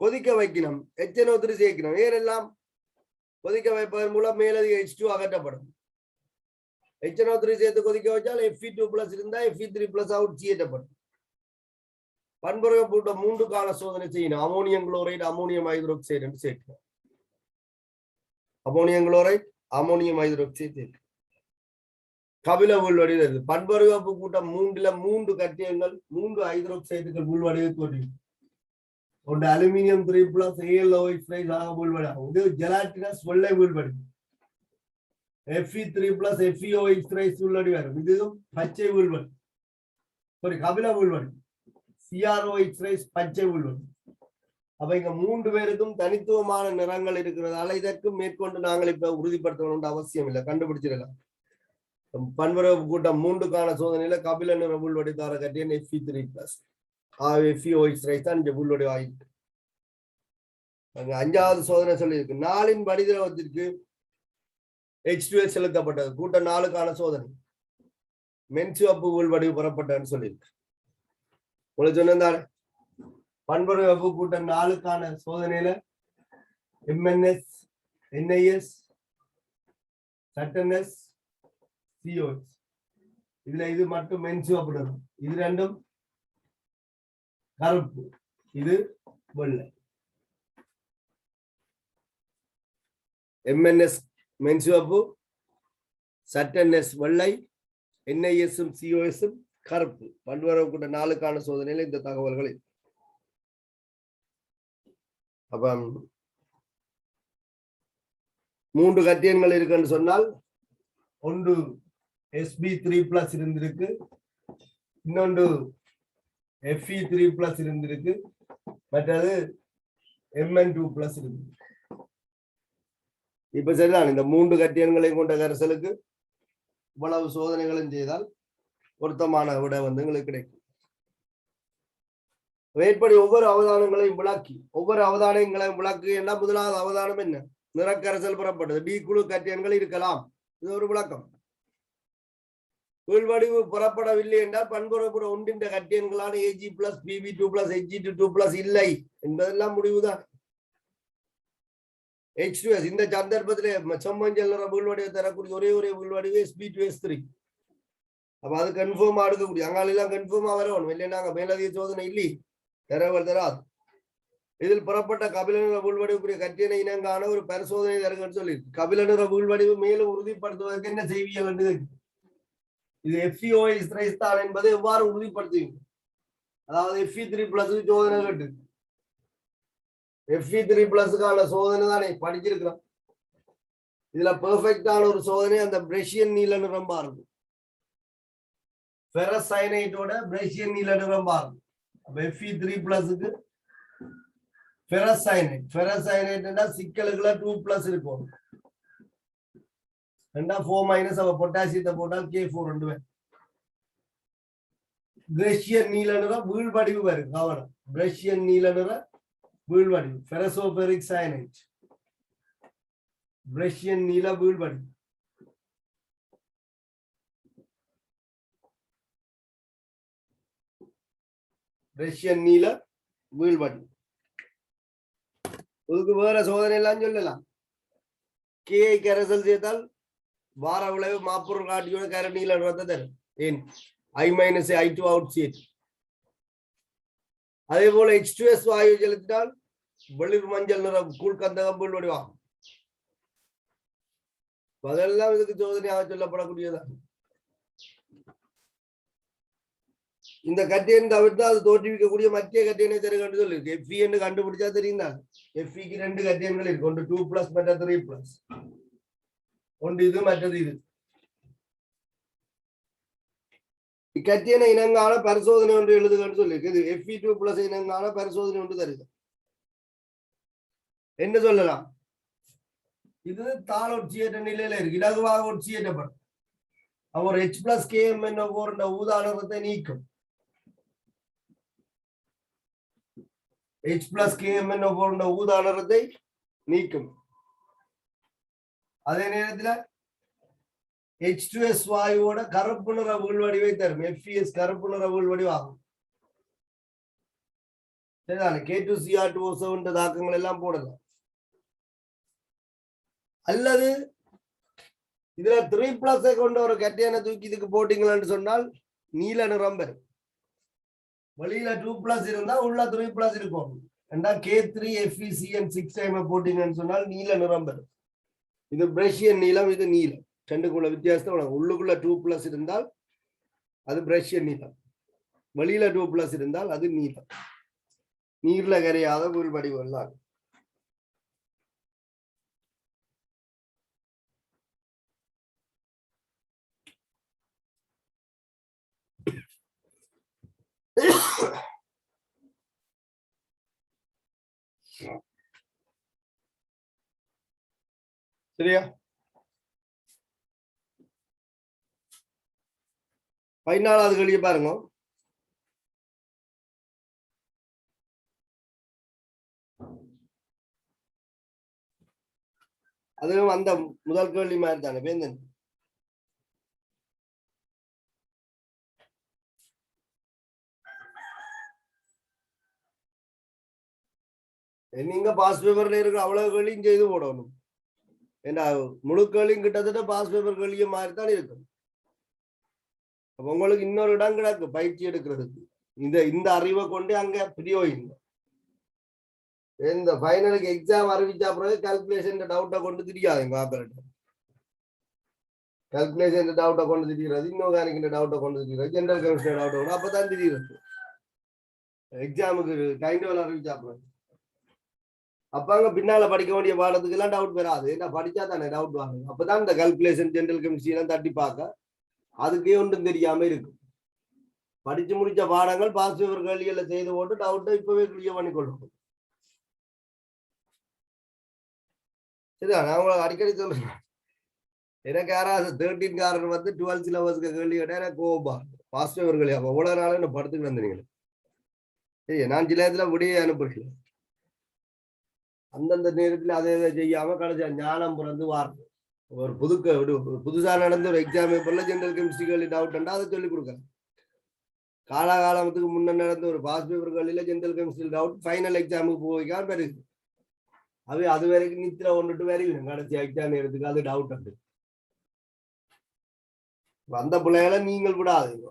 கொதிக்க வைக்கணும். HNO3 சேர்க்கணும். ஏனெல்லாம் கொதிக்க வைப்பதன் மூலம் மேலதிக H2 அகற்றப்படும். HNO3 சேர்த்து கொதிக்க வச்சால் Fe2+ இருந்தா Fe3+ அவுட் செய்யப்படும். பண்புறவு கூட்டம் 3க்கான சோதனை செய்யணும். அமோனியம் குளோரைடு, அமோனியம் ஹைட்ரோக்சைடு என்று சேர்க்கணும். அமோனியம் குளோரைடு, அமோனியம் ஹைட்ரோக்சைடு சேர்க்கணும். கபில உள்வடிவு இருக்கு. பண்புறவு கூட்டம் 3ல 3 கட்டியங்கள் 3 ஹைட்ரோக்சைடுகள் உள்வடிவு தோன்றும். ஒன்று அலுமினியம் 3+ AlOH உள்வடிவு. இது ஜெலாட்டினஸ் வெள்ளை உள்வடிவு. Fe3+ FeOH உள்வடிவு வரும். இதுவும் பச்சை உள்வடிவு. சாரி, கபில உள்வடிவு. CrOH பச்சை உள்வடிவு. அப்ப இங்க 3 பேருக்கும் தனித்துவமான நிறங்கள் இருக்கிறதால இதற்கு மேற்கொண்டு நாங்கள் இப்ப உறுதிப்படுத்த அவசியம் இல்லை. கண்டுபிடிச்சிடலாம். பண்புறவு கூட்டம் 3க்கான சோதனையில கபில நிற உள்வடிவு தார கட்டியன் Fe3+. FeOH தான் இங்க உள்வடிவு ஆயிருக்கு. அங்க 5வது சோதனை சொல்லியிருக்கு. 4 படிதிரவத்திற்கு H2S செலுத்தப்பட்டது. கூட்டம் 4க்கான சோதனை. மென்சிவப்பு உள்வடிவு பெறப்பட்டதுன்னு சொல்லியிருக்கு. உங்களுக்கு சொன்னாரு பண்புரை வகுப்பு கூட்டம் 4க்கான சோதனையில MNS, NIS, ZNS, COS. இதுல இது மட்டும் மென்சிவப்படும். இது ரெண்டும் கருப்பு, இது வெள்ளை. MNS மென்சிவப்பு, ZNS வெள்ளை, NIS COS கருப்பு. பண்புரை கூட்ட 4க்கான சோதனையில இந்த தகவல்கள். அப்ப 3 கட்டியன்கள் இருக்குன்னு சொன்னால் ஒன்று SB3+ இருந்திருக்கு, இன்னொன்று Fe3+ இருந்திருக்கு, மற்றது Mn2+ இருக்கு. இப்ப சரிதான், இந்த 3 கட்டியன்களை கொண்ட கரைசலுக்கு இவ்வளவு சோதனைகளும் செய்தால் பொருத்தமான விட உங்களுக்கு கிடைக்கும். வேட்படி ஒவ்வொரு அவதானங்களையும் விளக்கி என்ன முதலாவது அவதானம் என்ன? நிறக்கரைசல் பெறப்பட்டது. டி குழு கட்டியன்கள் இருக்கலாம். இது ஒரு விளக்கம். உள்வடிவு புறப்படவில்லை என்றால் பண்புறப்புற ஒன்றின் கட்டியன்களான Ag+, Pb2+, Hg2+ இல்லை என்பதெல்லாம் முடிவுதான். H2S இந்த சந்தர்ப்பத்திலே செம்மஞ்சள் நிற உள்வடிவு தரக்கூடிய ஒரே உள்வடிவு Sb2S3. அப்ப அது கன்ஃபார்மா எடுக்கக்கூடிய அங்காலெல்லாம் கன்ஃபார்மா வரணும். இல்லை நாங்க மேலதிக சோதனை இல்லை தரவர் தராது. இதில் புறப்பட்ட கபிலநிற உள்வடிவுக்குரிய கட்டியனை இனங்கான ஒரு பரிசோதனை தருங்கன்னு சொல்லி கபிலநிற உள்வடிவு மேலும் உறுதிப்படுத்துவதற்கு என்ன செய்வியல் என்று இது FeOH திரைஸ்தான் என்பதை எவ்வாறு உறுதிப்படுத்துவீங்க? அதாவது Fe3+ சோதனை கேட்டு Fe3+க்கான சோதனை தானே படிச்சிருக்கிறோம். இதுல பெர்ஃபெக்டான ஒரு சோதனை அந்த பிரஷியன் நீல நிறம் பாருங்க. ஃபெரஸ் சயனைட்டோட பிரஷியன் நீல நிறம் பாருங்க. அப்ப Fe3+க்கு ஃபெரஸ் சயனைட் சிக்கலுக்குள்ள 2+ இருக்கும். 4- அவ பொட்டாசியத்தை போட்டால் K4 ரெண்டு. பிரஷியன் நீல நிறம் வீழ்வடிவு வரும். கவனம், பிரஷியன் நீல நிற வீழ்வடிவு ஃபெரசோபெரிக் சயனைட், பிரஷியன் நீல வீழ்வடிவு. ரஷ்யன் நீல வீழ்வடிவு. இதுக்கு வேற சோதனை எல்லாம் சொல்லலாம். கே கரைசல் சேர்த்தால் வார விளைவு மாப்பொருள் காட்டியோட கர நீல நிறத்தை தரும். ஏன் I- I2 அவுட் சீட். அதே போல H2S வாயு செலுத்தினால் வெளிர் மஞ்சள் நிறம் கூழ்கந்தகம் வீழ்வடிவாகும். அதெல்லாம் இதுக்கு சோதனையாக சொல்லப்படக்கூடியதான். இந்த கட்டியன் தவிர்த்து அது தோற்றுவிக்கக்கூடிய மத்திய கட்டியனை தருகன்னு சொல்லிருக்கு. Fe என்று கண்டுபிடிச்சா தெரியும் தான். Feக்கு 2 கட்டியன்கள் இருக்கு. ஒன்று 2+ மற்ற 3+. ஒன்று இது மற்றது இது. இக்கட்டியனை இனங்கான பரிசோதனை ஒன்று எழுதுகன்னு சொல்லியிருக்கு. இது Fe2+ இனங்கான பரிசோதனை ஒன்று தருது. என்ன சொல்லலாம்? இது தாள் ஒட்சியேற்ற நிலையில இருக்கு. இலகுவாக ஒட்சியேற்றப்படும். அவர் H+KMnO4 ஊதா நிறத்தை நீக்கும். H+KMnO4 ஊதா நிறத்தை நீக்கும். அதே நேரத்தில் H2S வாயுவோட கருப்பு நிற உள்வடிவை தரும். FeS கருப்பு நிற உள்வடிவாகும். சரிதானே? K2Cr2O7 தாக்கங்கள் எல்லாம் போடலாம். அல்லது இதுல 3+ கொண்ட ஒரு கட்டியான தூக்கி இதுக்கு போட்டீங்களான்னு சொன்னால் நீல நிறம் பெறும். வெளியில 2+ இருந்தா உள்ள 3+ இருக்கும். K3FeCN6 போட்டீங்கன்னு சொன்னால் நீல நிறம் பெறும். இது பிரஷியன் நீலம், இது நீலம். ரெண்டுக்குள்ள வித்தியாசத்தை உள்ளுக்குள்ள 2+ இருந்தால் அது பிரஷியன் நீலம், வெளியில 2+ இருந்தால் அது நீலம். நீர்ல கரையாத வீழ்வடிவு எல்லாம். சரியா? 14வது கேள்வி பாருங்க. அதுவும் அந்த முதல் கேள்வி மாதிரி தானே வேந்தன். நீங்க பாஸ் பேப்பர்ல இருக்கிற அவ்வளவு கேள்வியும் செய்து போடணும். ஏன்னா முழு கேள்வியும் கிட்டத்தட்ட பாஸ் பேப்பர் கேள்விய மாதிரி தான் இருக்கும். உங்களுக்கு இன்னொரு இடம் கிடக்கு பயிற்சி எடுக்கிறதுக்கு. இந்த அறிவை கொண்டு அங்க பிரயோகிங்க. இந்த ஃபைனலுக்கு எக்ஸாம் அறிவிச்சா பிறகு கால்குலேஷன் டவுட்டை கொண்டு தெரியாதுங்க ஆப்பரேட்டர். கால்குலேஷன் டவுட்டை கொண்டு தெரிகிறது, இன்னொரு டவுட்டை கொண்டு தெரிகிறது, ஜெனரல் கெமிஸ்ட்ரி டவுட்டை கொண்டு அப்பதான் தெரியுது எக்ஸாமுக்கு டைம் டேபிள் அறிவிச்சா பிறகு. அப்ப அங்க பின்னால படிக்க வேண்டிய பாடத்துக்கு எல்லாம் டவுட் வராது. ஏன்னா படிச்சா தானே டவுட் வாங்க. அப்பதான் இந்த கால்குலேஷன் ஜெனரல் கெமிஸ்ட்ரி எல்லாம் தட்டி பார்க்க அதுக்கே ஒன்றும் தெரியாம இருக்கும். படிச்சு முடிச்ச பாடங்கள் பாஸ் பேப்பர் கேள்விகளை செய்து போட்டு டவுட்டை இப்பவே கிளியர் பண்ணி கொள்ளணும். சரிதான், நான் உங்களுக்கு அடிக்கடி சொல்றேன். எனக்கு யாராவது 13 காரன் வந்து 12 சிலபஸ்க்கு கேள்வி கேட்டா எனக்கு கோபா பாஸ் பேப்பர் கேள்வி. அப்ப அவ்வளவு நாள் என்ன படுத்துக்கிட்டு வந்தீங்க. சரி, நான் சில இடத்துல விடிய அனுப்புறீங்க. அந்தந்த நேரத்தில் அதை செய்யாம கடைசி ஞானம் பிறந்து வாரம் ஒரு புதுசா நடந்த ஒரு எக்ஸாம் பேப்பர்ல ஜெனரல் கெமிஸ்ட்ரி கேள்வி டவுட் அதை சொல்லிக் கொடுக்குறேன். காலகாலத்துக்கு முன்ன நடந்த ஒரு பாஸ் பேப்பர் கேள்வியில ஜெனரல் கெமிஸ்ட்ரி டவுட் ஃபைனல் எக்ஸாமுக்கு போய்க்காம பெருகு அது வரைக்கும் நித்திர ஒன்றுட்டு வரையும் கடைசி எக்ஸாம் நேரத்துக்கு அது டவுட் உண்டு. அந்த பிள்ளைகளை நீங்கள் விடாதீங்க,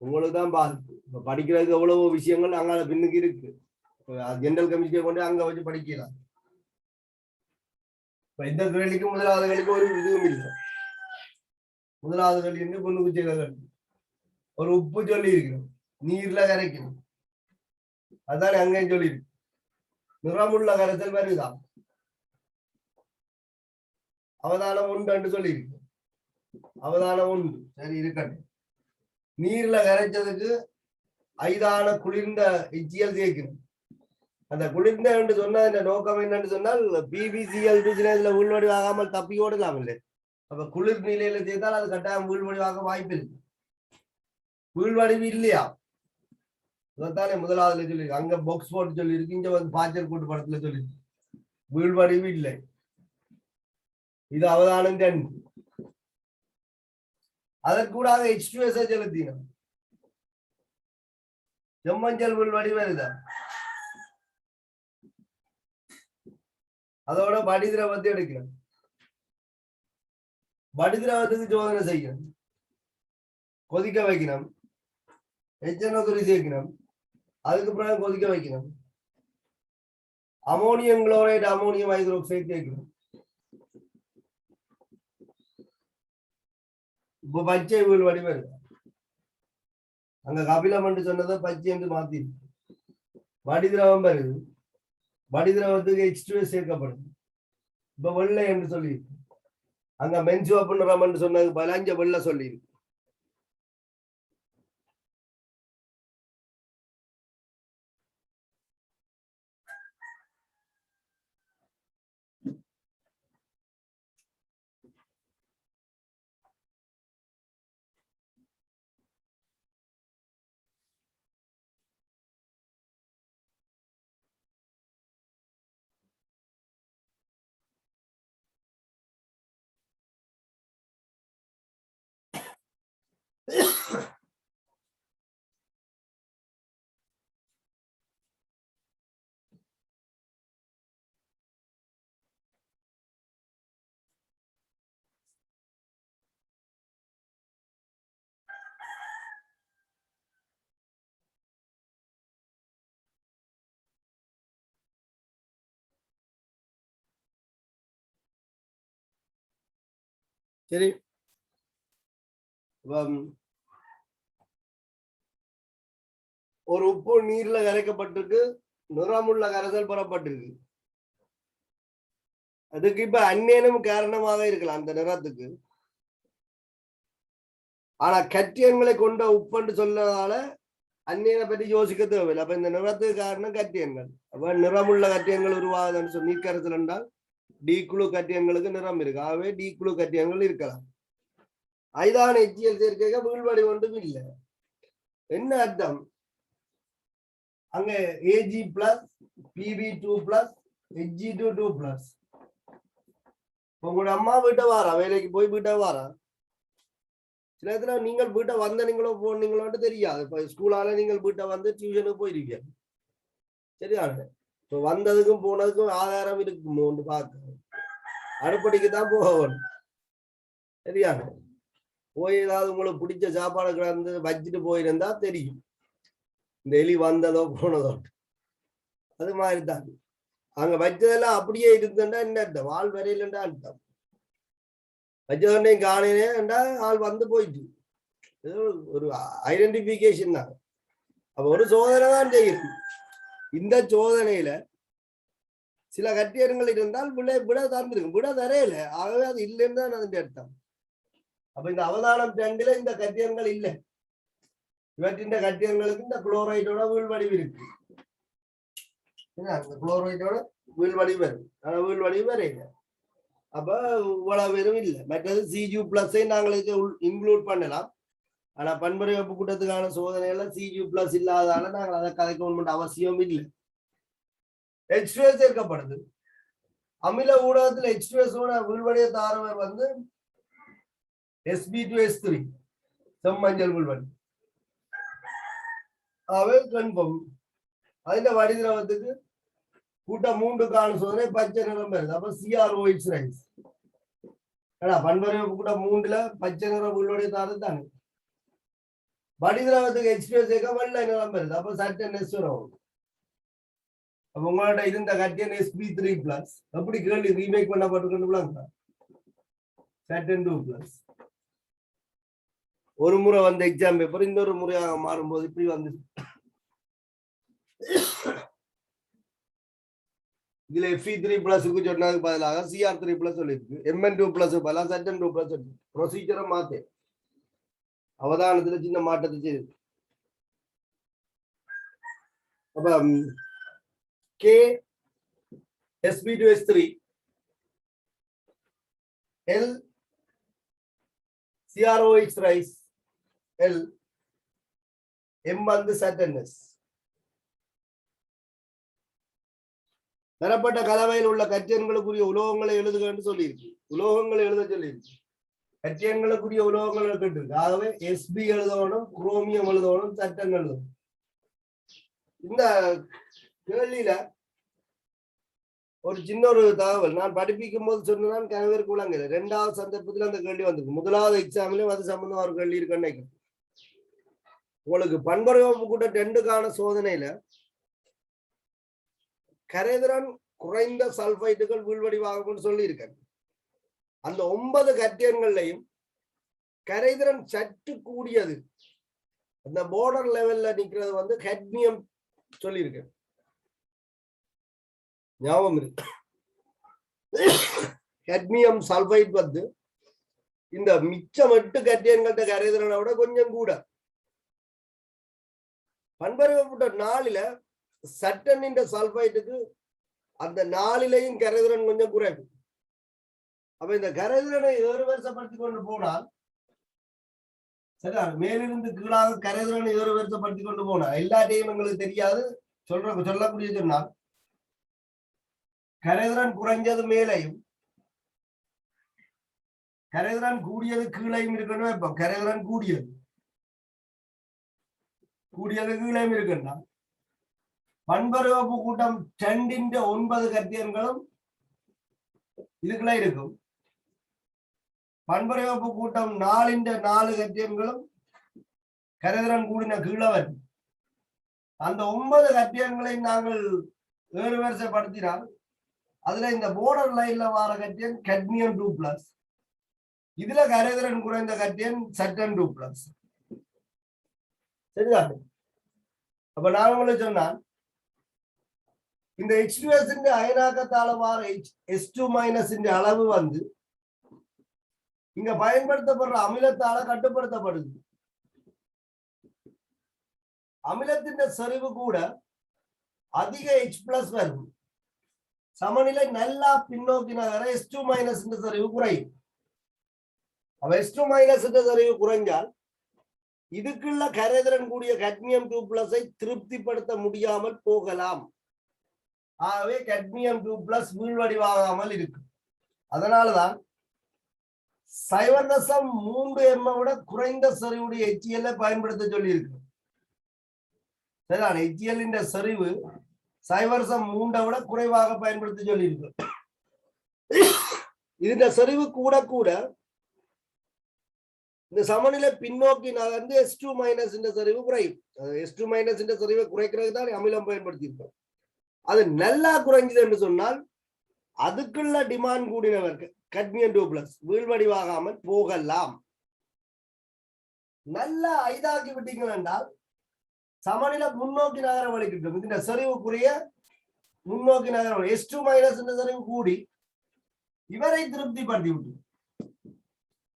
உங்களுக்கு தான் பாதிப்பு. இப்ப படிக்கிறதுக்கு எவ்வளவோ விஷயங்கள் அங்கால பின்னுக்கு இருக்கு. ஜெனரல் கெமிஸ்ட்ரியை கொண்டு அங்க வச்சு படிக்கலாம். இப்ப இந்த கேள்விக்கு முதலாவது கேள்விக்கு ஒரு இதுவும் இல்லை. முதலாவது கேள்வி வந்து பொண்ணுக்கு செய்த ஒரு உப்பு சொல்லி இருக்கணும், நீர்ல கரைக்கணும். அதானே அங்கேயும் சொல்லியிருக்கு. நிறமுள்ள கரைசல் வருதான் அவதானம் உண்டு சொல்லியிருக்கு. அவதானம் உண்டு, சரி இருக்கட்டும். நீர்ல கரைச்சதுக்கு ஐதான குளிர்ந்த எச்சியல் சேர்க்கணும். அந்த குளிர்ந்த என்று சொன்ன நோக்கம் என்னன்னு சொன்னால் பிபிசிஎல் இதுல உள்வடி ஆகாமல் தப்பி ஓடலாம் இல்லை. அப்ப குளிர் நிலையில சேர்த்தால் அது கட்டாயம் வீழ்வடிவாக வாய்ப்பு இருக்கு. வீழ்வடிவு இல்லையா அதைத்தானே முதலாவதுல சொல்லி அங்க பாக்ஸ் போட்டு சொல்லி இருக்கு. இங்க வந்து பாய்ச்சல் கூட்டு படத்துல சொல்லி வீழ்வடிவு இல்லை. இது அவதானம் 2. அதற்கூடாக H2S செலுத்தினோம். செம்மஞ்சள் வீழ்வடிவு வருதா, அதோட வடிதிரவத்தை எடுக்கணும். வடிதிரவத்துக்கு சோதனை செய்யணும், கொதிக்க வைக்கணும், எச்சனோதுரி சேர்க்கணும், அதுக்கு பிறகு கொதிக்க வைக்கணும். அமோனியம் குளோரைடு அமோனியம் ஹைட்ரோக்சைடு சேர்க்கணும். இப்ப பச்சை வீழ்வடி வருது. அங்க கபிலம் என்று சொன்னதை பச்சை என்று மாத்தி வடிதிரவம் வருது. வடிதிரவத்துக்கு H2S சேர்க்கப்படும். இப்ப வெள்ளை என்று சொல்லி அங்க மென்சுவப்பு நிறம் என்று சொன்னது பலஞ்ச வெள்ளை சொல்லி சரி. ஒரு உப்பு நீர்ல கரைக்கப்பட்டிருக்கு, நிறமுள்ள கரைசல் பெறப்பட்டிருக்கு. அதுக்கு இப்ப அந்நியனும் காரணமாக இருக்கலாம் அந்த நிறத்துக்கு. ஆனா கட்டியன்களை கொண்ட உப்புன்னு சொன்னதால அந்நியனை பற்றி யோசிக்க தேவையில்லை. அப்ப இந்த நிறத்துக்கு காரணம் கட்டியன்கள். அப்ப நிறமுள்ள கட்டியன்கள் உருவாகுதுன்னு சொல்லி நீர்க்கரைசல் என்றால் டி குழு கட்டியன்களுக்கு நிறம் இருக்கு. ஆகவே டி குழு கட்டியன்கள் இருக்கலாம். ஐதான எச்சியல் சேர்க்க வீழ்வடி ஒன்றும் இல்லை. என்ன அர்த்தம்? அங்க Ag+, Pb2+, Hg2 2+. உங்களோட அம்மா வீட்டை வாரா, வேலைக்கு போய் வீட்டை வாரா. சில இடத்துல நீங்கள் வீட்டை வந்த நீங்களோ போனீங்களோன்னு தெரியாது. இப்ப ஸ்கூலால நீங்கள் வீட்டை வந்து டியூஷனுக்கு போயிருக்கீங்க, சரியான. இப்ப வந்ததுக்கும் போனதுக்கும் ஆதாரம் இருக்குமோன்னு பார்க்க அடுப்படிக்கு தான் போக வேணும், சரியான. போய் ஏதாவது உங்களுக்கு பிடிச்ச சாப்பாடு கிடந்து வச்சுட்டு போயிருந்தா தெரியும் இந்த எலி வந்ததோ போனதோ. அது மாதிரி தான் அங்க வச்சதெல்லாம் அப்படியே இருந்தேன்டா என்ன அர்த்தம், ஆள் வரையிலண்டா அர்த்தம். வச்சதொன்னே காணையா ஆள் வந்து போயிட்டு ஒரு ஐடென்டிபிகேஷன் தான். அப்ப ஒரு சோதனை தான் செய்யுது. இந்த சோதனையில சில கட்டியங்கள் இருந்தால் விட தந்திருக்கு, விட தரையில, ஆகவே அது இல்லைன்னு தான் அதன் அர்த்தம். அப்ப இந்த அவதானம் 2ல இந்த கட்டியங்கள் இல்லை. இவற்றின் கட்டியங்களுக்கு இந்த குளோரைடோட வீழ்வடிவு இருக்கு. குளோரைடோட வீழ்வடிவு வரும், ஆனா வீழ்வடிவு வரையில. அப்ப இவ்வளவு பேரும் இல்லை. மற்றது Cu+ நாங்களுக்கு இன்க்ளூட் பண்ணலாம். ஆனா பண்புரை வெப்பு கூட்டத்துக்கான சோதனைகள்ல Cu+ இல்லாததால நாங்கள் அதை கதைக்க அவசியம் இல்லை. H2S சேர்க்கப்படுது. அமில ஊடகத்தில் H2S வீழ்வடிய தாரவர் வந்து Sb2S3 செம்மஞ்சள் வீழ்வடி. அவை கன்ஃபார்ம். அதுல வடிதிரவத்துக்கு கூட்டம் 3க்கான சோதனை பச்சை நிறம் வருது. அப்ப CrOH ரைஸ். பண்புரை வெப்பு கூட்டம் 3ல பச்சை நிறம் வீழ்வடிய தாரது தானே. வடிதிரவத்துக்கு H2S சேர்க்க வெள்ளை நிறம் வருது. அப்ப சட்டன் S வரும். உங்களோட இருந்த கட்டியன் Sb3+. அப்படி கேள்வி ரீமேக் பண்ணப்பட்டிருக்கா. Saturn 2+. ஒரு முறை வந்த எக்ஸாம் பேப்பர் இன்னொரு முறையாக மாறும்போது இப்படி வந்து இதுல Fe3+க்கு சொன்னதுக்கு பதிலாக Cr3+ சொல்லிருக்கு. Mn2+ பதிலாக Saturn 2+ சொல்லிருக்கு. ப்ரொசீஜரை மாத்தே அவதானத்துல சின்ன மாற்றத்தை செய்து. அப்ப K Sb2S3 L CrOH rice L M வந்து Saturn S. பெறப்பட்ட கலவையில் உள்ள கட்டியன்களுக்குரிய உலோகங்களை எழுதுக என்று சொல்லியிருக்கு. உலோகங்களை எழுத சொல்லியிருக்கு. கட்டியன்களுக்குரிய உலோகங்கள் கேட்டிருக்கு. ஆகவே Sb எழுதணும், குரோமியம் எழுதணும், சட்டன் எழுதணும். இந்த கேள்வியில ஒரு சின்ன ஒரு தகவல் நான் படிப்பிக்கும் போது சொன்னதான் கணவருக்கு விளங்குது. 2வது சந்தர்ப்பத்தில் அந்த கேள்வி வந்திருக்கு. 1வது எக்ஸாம்லயும் அது சம்பந்தமா ஒரு கேள்வி இருக்குன்னு. உங்களுக்கு பண்புரை வெப்பு கூட்ட 2க்கான சோதனையில கரைதிறன் குறைந்த சல்பைட்டுகள் வீழ்வடிவாகும் சொல்லி இருக்கேன். அந்த 9 கட்டியன்கள்லையும் கரைதிறன் சற்று கூடியது, அந்த பார்டர் லெவல்ல நிக்கிறது வந்து கேட்மியம் சொல்லியிருக்கேன். ஞாபகம் இருக்கு. கேட்மியம் சல்பைட் வந்து இந்த மிச்சம் 8 கட்டியன்கள்ட்ட கரைதிறனை விட கொஞ்சம் கூட. பண்புரை வெப்பு 4ல சட்டன் சல்பைட்டுக்கு அந்த 4லையும் கரைதிறன் கொஞ்சம் குறைவு. அப்ப இந்த கரைதிறனை ஏறுவரிசைப்படுத்தி கொண்டு போனால் சரியா, மேலிருந்து கீழாக கரைதிறனை ஏறுவரிசைப்படுத்தி கொண்டு போனால் எல்லாத்தையும் எங்களுக்கு தெரியாது. சொல்லக்கூடிய சொன்னால் கரைதிறன் குறைஞ்சது மேலையும் கரைதிறன் கூடியது கீழையும் இருக்கணும். இப்ப கரைதிறன் கூடியது கீழையும் இருக்குன்னா பண்புரை வெப்பு கூட்டம் 2/9 கட்டியன்களும் இதுக்குள்ள இருக்கும். பண்புரை வெப்பு கூட்டம் 4/4 கட்டியன்களும் கரைதிறன் கூடின கீழே வரும். அந்த 9 கட்டியன்களை நாங்கள் ஏறுவரிசைப்படுத்தினால் அதுல இந்த பார்டர் லைன்ல வர கட்டியன் கேட்மியம் 2+, இதுல கரைதிறன் குறைந்த கட்டியன் Saturn 2+. சரிதான். அப்ப நான் உங்களுக்கு சொன்னால் இந்த H2S அயனாக்கத்தால வார S2- அளவு வந்து இங்க பயன்படுத்தப்படுற அமிலத்தால கட்டுப்படுத்தப்படுது. அமிலத்தின் செறிவு கூட அதிக H+ வரும். சமநிலை நல்லா பின்னோக்கி நகர S2- செறிவு குறையும். அவ S2- செறிவு குறைஞ்சால் இதுக்குள்ள கரைதிறன் கூடிய கேட்மியம் 2+ திருப்திப்படுத்த முடியாமல் போகலாம். ஆகவே கேட்மியம் 2+ வீழ்வடிவாகாமல் இருக்கு. அதனாலதான் 0.3 m விட குறைந்த செறிவுடைய HCl பயன்படுத்த சொல்லி இருக்கு. சரிதான், HCl இந்த செறிவு 0.3 விட குறைவாக பயன்படுத்த சொல்லி இருக்கு. இந்த செறிவு கூட கூட இந்த சமநிலை பின்னோக்கி நகர்ந்து S2- இந்த செறிவு குறையும். S2- இந்த செறிவை குறைக்கிறது தான் அமிலம் பயன்படுத்தி இருக்கோம். அது நல்லா குறைஞ்சது என்று சொன்னால் அதுக்குள்ள டிமாண்ட் கூடினவர்கள் cadmium 2+ வீழ்வடிவாகாமல் போகலாம். நல்லா ஐதாக்கி விட்டீங்கள் என்றால் சமநிலை முன்னோக்கி நகர வலிக்கிட்டோம். இந்த செறிவுக்குரிய முன்னோக்கி நகர S2- இந்த செறிவு கூடி இவரை திருப்திப்படுத்தி விட்டு,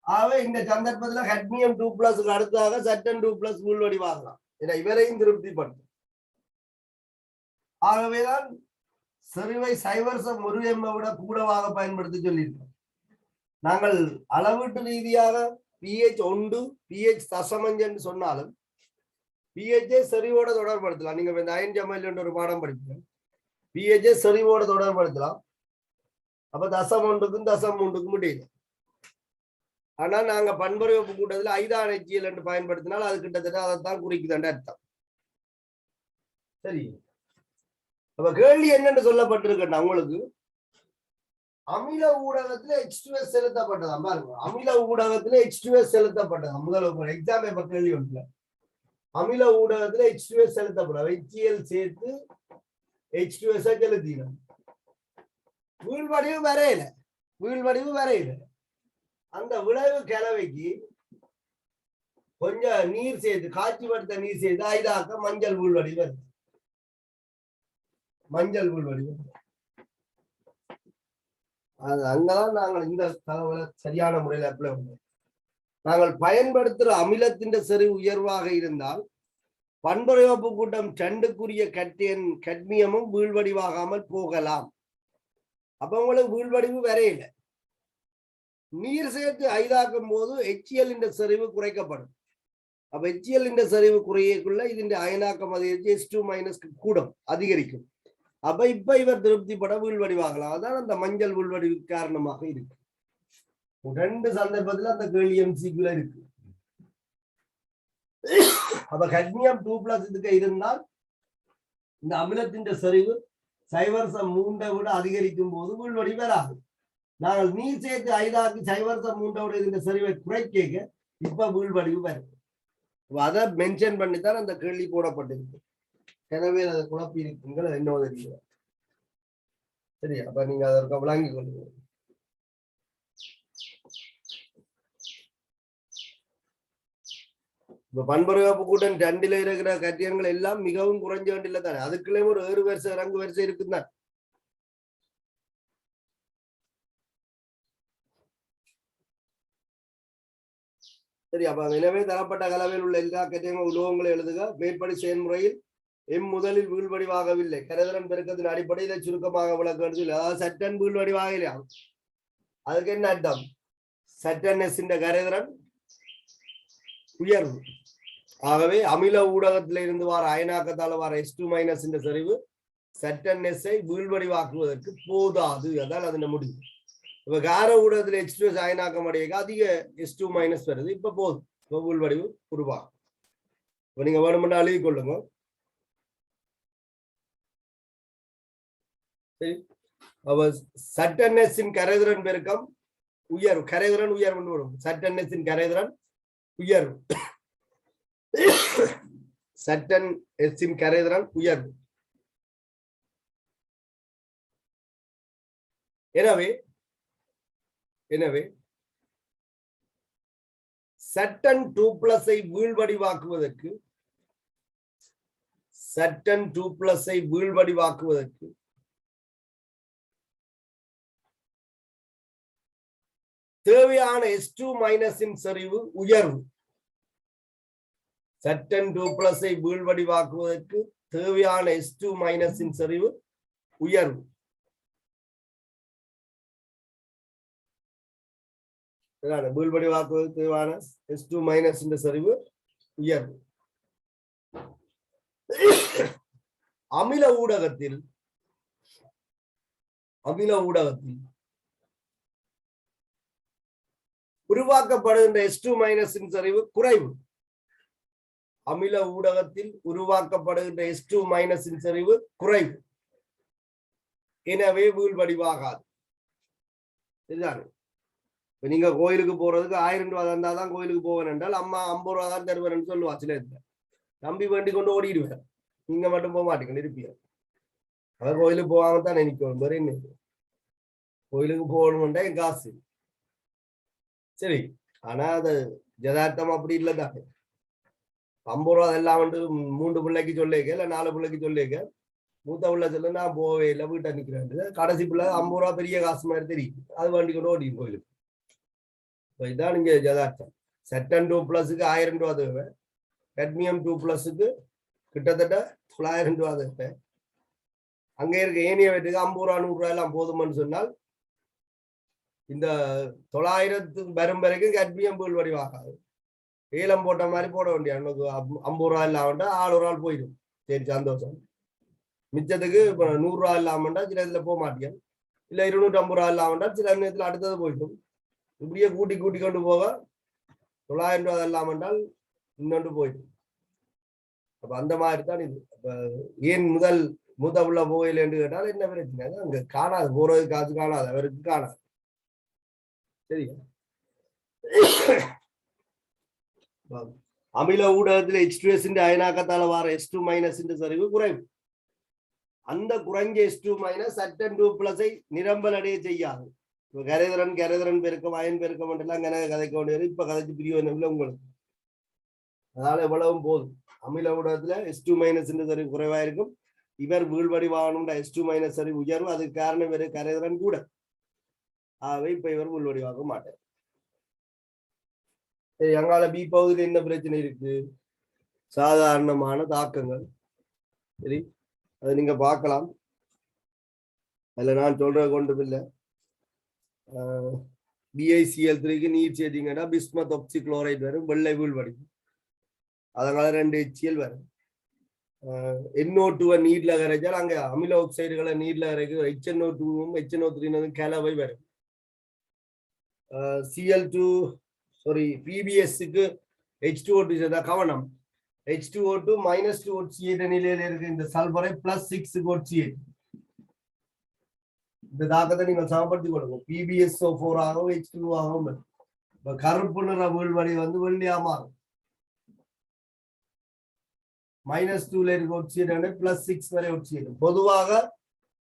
ஆகவே இந்த சந்தர்ப்பத்தில் cadmium 2+ அடுத்ததாக Saturn 2+ வீழ்வடிவாகலாம். இவரையும் திருப்திப்படுத்தும். ஆகவேதான் செறிவை 0.1 m விட கூடவாக பயன்படுத்தி சொல்லியிருக்கோம். நாங்கள் அளவீட்டு ரீதியாக pH 1 pH 0.5 சொன்னாலும் pH செறிவோட தொடர்படுத்தலாம். நீங்க இந்த அயன் ஜமல் என்ற ஒரு பாடம் படிப்பீங்க, pH செறிவோட தொடர்படுத்தலாம். அப்ப 0.1க்கும் 0.3க்கும் முடியல. ஆனா நாங்க பண்புரைப்பு கூட்டத்தில் 5 HCl என்று பயன்படுத்தினால் அது கிட்டத்தட்ட அதைத்தான் குறிக்குதுன்ற அர்த்தம். சரி, அப்ப கேள்வி என்னன்னு சொல்லப்பட்டிருக்கா உங்களுக்கு, அமில ஊடகத்துல H2S செலுத்தப்பட்டதான் பாருங்க. அமில ஊடகத்துல H2S செலுத்தப்பட்டதான் முதல் எக்ஸாம் பேப்பர் கேள்வி ஒன்றுல அமில ஊடகத்துல H2S செலுத்தப்படும். HCl சேர்த்து H2S செலுத்திடும். வீழ்வடிவு வரையில அந்த விளைவு கலவைக்கு கொஞ்சம் நீர் சேர்த்து காய்ச்சி வடுத்த நீர் சேர்த்து ஐதாக்க மஞ்சள் வீழ்வடிவு வருது. அது அங்கதான் நாங்கள் இந்த தகவலை சரியான முறையில் அப்ளை பண்ணுவோம். நாங்கள் பயன்படுத்துகிற அமிலத்தின் செறிவு உயர்வாக இருந்தால் பண்புரைப்பு கூட்டம் 2க்குரிய கட்மியமும் வீழ்வடிவாகாமல் போகலாம். அப்ப உங்களுக்கு வீழ்வடிவு வரையில நீர் சேர்த்து ஐதாக்கும் போது HCl இந்த செறிவு குறைக்கப்படும். அப்ப HCl இந்த செறிவு குறையக்குள்ள இதன் அயனாக்கம் அதிகரித்து S2- கூடும், அதிகரிக்கும். அப்ப இப்ப இவர் திருப்திப்பட வீழ்வடிவாகலாம். அதான் அந்த மஞ்சள் வீழ்வடிவு காரணமாக இருக்கு. 2 சந்தர்ப்பத்தில் அந்த கேள்வி MCQல இருக்கு. அப்ப cadmium 2+ இதுக்கு இருந்தால் இந்த அமிலத்தின் செறிவு 0.3 விட அதிகரிக்கும் போது வீழ்வடிவு வராது. நாங்கள் நீர் சேர்த்து ஐதாக்கி 0.3 விட இந்த செறிவை குறைக்க இப்ப வீழ்வடிவு வரும். அதை மென்ஷன் பண்ணித்தான் அந்த கேள்வி போடப்பட்டிருக்கு. எனவே அதை குழப்பி இருக்குங்கள், என்ன தெரியும். சரி, அப்ப நீங்க அதற்கு விளங்கிக் கொள்ளுங்க. இப்ப பண்புரைப்பு கூட்டம் 2ல இருக்கிற கட்டியங்கள் எல்லாம் மிகவும் குறைஞ்ச வேண்டியல தானே, அதுக்குள்ளே ஒரு ஏறு வரிசை இறங்கு வரிசை இருக்குதான். சரி, அப்ப எனவே தரப்பட்ட கலவையில் உள்ள எல்லா கட்டியங்களும் உலோகங்களை எழுதுக. மேற்படி செயல்முறையில் முதலில் வீழ்வடிவாகவில்லை. கரைதிறன் பெருக்கத்தின் அடிப்படையில் இதை சுருக்கமாக விளக்குவது. அதாவது சட்டன் வீழ்வடிவாக இல்லையா, அதுக்கு என்ன அர்த்தம்? சட்டன் S கரைதிறன் உயர்வு. ஆகவே அமில ஊடகத்தில இருந்து வார அயனாக்கத்தால வார S2- இந்த செறிவு சட்டன் S வீழ்வடிவாக்குவதற்கு போதாது. அதான் அதன் முடிவு. இப்ப கார ஊடகத்தில் H2S அயனாக்கம் அடைய அதிக S2- வருது. இப்ப போதும், இப்ப வீழ்வடிவு உருவாகும். இப்ப நீங்க வேணுமென்று அழுகி கொள்ளுங்க. சட்டன் S கரைதிறன் பெருக்கம் உயர்வு, கரைதிறன் உயர்வு வரும். சட்டன் S கரைதிறன் உயர்வு, சட்டன் S கரைதிறன் உயர்வு. எனவே சட்டன் 2+ வீழ்வடிவாக்குவதற்கு தேவையான S2- செறிவு உயர்வு. சட்டன் 2+ வீழ்வடிவாக்குவதற்கு தேவையான S2- செறிவு உயர்வு. வீழ்வடிவாக்குவதற்கு தேவையான S2- செறிவு உயர்வு. அமில ஊடகத்தில் உருவாக்கப்படுகின்ற H2 மைனஸின் செறிவு குறைவு. அமில ஊடகத்தில் உருவாக்கப்படுகின்ற H2 மைனஸின் செறிவு குறைவு. எனவே வீழ்வடிவாகாது. சரிதானே? நீங்க கோயிலுக்கு போறதுக்கு 1000 ரூபாய் தந்தாதான் கோயிலுக்கு போவேன் என்றால் அம்மா 50 ரூபாய் தான் தருவேன் சொல்லுவா. சில நம்பி வேண்டி கொண்டு ஓடிடுவேன். நீங்க மட்டும் போக மாட்டீங்க இருப்பீங்க. அதான் கோயிலுக்கு போவாங்கத்தான் நினைக்கணும். வேற என்ன கோயிலுக்கு போகணும்ன்றா என் காசு. சரி, ஆனா அது யதார்த்தம் அப்படி இல்லைதான். 50 ரூபா எல்லாம் வந்து 3 பிள்ளைக்கு சொல்லிக்க இல்ல 4 பிள்ளைக்கு சொல்லிக்க. மூத்த பிள்ளை சொல்ல நான் போவே இல்லை வீட்டை நிக்கிறேன். கடைசி பிள்ளை 50 ரூபா பெரிய காசு மாதிரி தெரியும். அது வேண்டி கொண்டு ஓடி கோயிலுக்கு. இதான் நீங்க யதார்த்தம். செட்டன் 2+ 1000 ரூபா தேவை. கேட்மியம் 2+ கிட்டத்தட்ட 900 ரூபா தேவை. அங்க இருக்க ஏனிய வீட்டுக்கு 50 ரூபா 100 ரூபாய் எல்லாம் போதும்னு சொன்னால் இந்த 900 வரும் வரைக்கும் கேட்மியம் வீழ்வடிவாகாது. ஏலம் போட்ட மாதிரி போட வேண்டிய 50 ரூபா இல்லாமண்டா 6 ரூபாய் போயிடும். சரி, சந்தோஷம். மிச்சத்துக்கு 100 ரூபா இல்லாமண்டா சில இதுல போக மாட்டேன். இல்ல 250 ரூபா இல்லாமண்டா சில நேரத்துல அடுத்தது போயிடும். இப்படியே கூட்டி கொண்டு போக 900 ரூபா இல்லாமண்டால் இன்னொன்று போயிடும். அப்ப அந்த மாதிரி தான் இது. அப்ப ஏன் மூத்த உள்ள போகல என்று கேட்டால் என்ன பிரச்சனை? அங்க காணாது, போறது காசு காணாது, அவருக்கு காணாது. சரியா? அமில ஊடகத்தில் H2S அயனாக்கத்தால வார H2 மைனஸ் சரிவு குறைவு. அந்த குறைஞ்ச H2 மைனஸ் சட்டன் 2+ நிரம்பல் அடைய செய்யாது. கரைதிறன் பெருக்கம் அயன் பெருக்கம் எல்லாம் கதைக்க வேண்டியது. இப்ப கதைச்சு பிரிவு இல்லை உங்களுக்கு. அதனால எவ்வளவும் போதும். அமில ஊடகத்துல H2 மைனஸ் சரிவு குறைவா இருக்கும். இவர் வீழ்வடிவாகணும்ன்ற H2 மைனஸ் சரிவு உயர்வு. அதுக்கு காரணம் வேறு கரைதிறன் கூட. ஆகவே இப்ப இவர் வீழ்வடிவாக மாட்டார். சரி, அங்கால பி பகுதியில் என்ன பிரச்சனை இருக்கு? சாதாரணமான தாக்கங்கள். சரி, அதை நீங்க பார்க்கலாம். அதுல நான் சொல்ற கொண்டு இல்லை. BiCl3க்கு நீர் சேர்த்தீங்கன்னா பிஸ்மத் ஆக்சிக்ளோரைடு வரும், வெள்ளை வீழ்வடி. அதனால 2 HCl வரும். NO2 நீர்ல கரைச்சால் அங்க அமில ஆக்சைடுகளை நீர்ல கரைக்கு HNO2வும் HNO3 கலவை வரும். PBSக்கு H2O2 சேர்த்தா கவனம். H2O2 -2 நிலையில இருக்கு. இந்த சல்பரை +6 OCH. இந்த தாக்கத்தை நீங்கள் சமப்படுத்தி கொடுங்க. PbSO4 ஆகவும் H2O ஆகவும். இப்ப கருப்பு நிற வீழ்வடி வந்து வெள்ளியா மாறும். -2 இருக்க ஒட்சியேட் +6 வரை ஒட்சியேட். பொதுவாக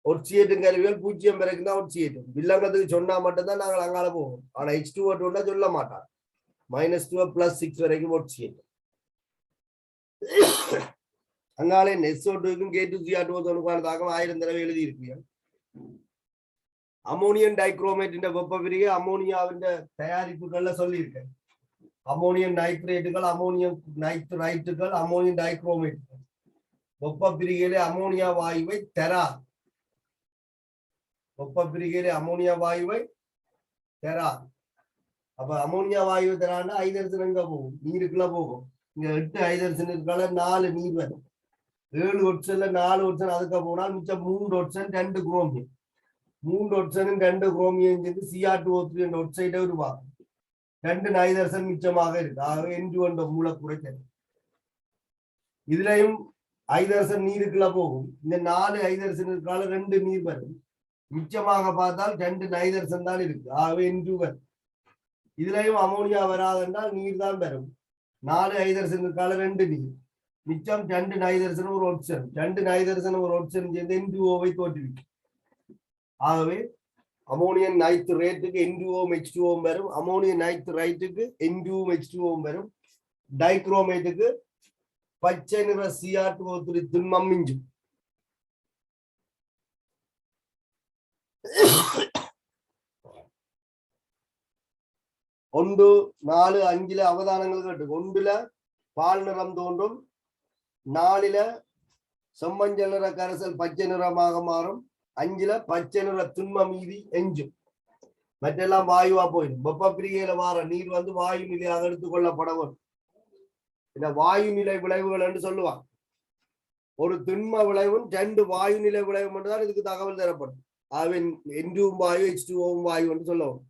ஒட்சியேட்டும் கருவிகள் 0 வரைக்கும் தான் ஒட்சியேட்டும். வில்லங்கத்துக்கு சொன்னா மட்டும்தான் நாங்கள் அங்கால போவோம். ஆனா H2O2 சொல்ல மாட்டாங்க. -2 +6 வரைக்கும் ஒட்சியேட். அங்காலே SO2க்கும் K2Cr2 தாக்கம் 1000 தடவை எழுதி இருப்பீங்க. அமோனியம் டைக்ரோமேட் வெப்ப பிரிகை அமோனியாவின் தயாரிப்புகள்ல சொல்லியிருக்கேன். அமோனியம் நைட்ரேட்டுகள், அமோனியம் நைட்ரைட்டுகள், அமோனியம் டைக்ரோமேட்டுகள் வெப்ப பிரிகையிலே அமோனியா வாயுவை தராது. வெப்ப பிரிகையிலே அமோனியா வாயுவை தராது. அப்ப அமோனியா வாயு தரான்னா ஹைட்ரஜன் எங்க போகும்? நீருக்குள்ள போகும். இங்க 8 ஹைட்ரஜன் இருக்கால 4 நீர் வரும். 7 ஒட்சன்ல 4 ஒட்சன் அதுக்கு போனால் மிச்சம் 3 ஒட்சன் 2 குரோமியம். 3 ஒட்சனும் 2 குரோமியம் சேர்ந்து Cr2O3 என்ற ஒட்சைட்டை உருவாகும். 2 நைதர்சன் மிச்சமாக இருக்கு. ஆகவே N2 என்ற மூலக்கூறை தரும். இதுலயும் ஹைட்ரஜன் நீருக்குள்ள போகும். இந்த 4 ஹைட்ரஜன் இருக்கால 2 நீர் வரும். மிச்சமாக பார்த்தால் 2 நைதர்சன் தான் இருக்கு. ஆகவே N2 வரும். இதுலயும் அமோனியா வராதென்றால் நீர் தான் வரும். 4 ஹைட்ரஜன் இருக்கால 2 நீர். மிச்சம் 2 நைதர்சன் ஒரு ஒட்சன். 2 நைதர்சன் ஒரு ஒட்சன் சேர்ந்து N2O தோற்றுவிக்கும். ஆகவே அமோனியம் நைட்ரேட்டுக்கு N2O H2O வரும். அமோனியம் நைட்ரைட்டுக்கு N2O H2O வரும். டைக்ரோமேட்டுக்கு பச்சை நிற Cr2O3 திண்மம் மிஞ்சும். 1, 4, 5 அவதானங்கள் கேட்டு. 1ல பால் நிறம் தோன்றும். 4ல செம்மஞ்சள் நிற கரைசல் பச்சை நிறமாக மாறும். 5ல பச்சை நிற திண்மம் மீதி எஞ்சும். மற்றெல்லாம் வாயுவா போயிடும். வெப்ப பிரிகையில வார நீர் வந்து வாயு நிலையாக எடுத்துக்கொள்ளப்பட வேண்டும். இந்த வாயு நிலை விளைவுகள் என்று சொல்லுவாங்க. ஒரு திண்ம விளைவும் 2 வாயு நிலை விளைவு மட்டும்தான் இதுக்கு தகவல் தரப்படும். N2 வாயு H2O வாயு என்று சொல்லுவோம்.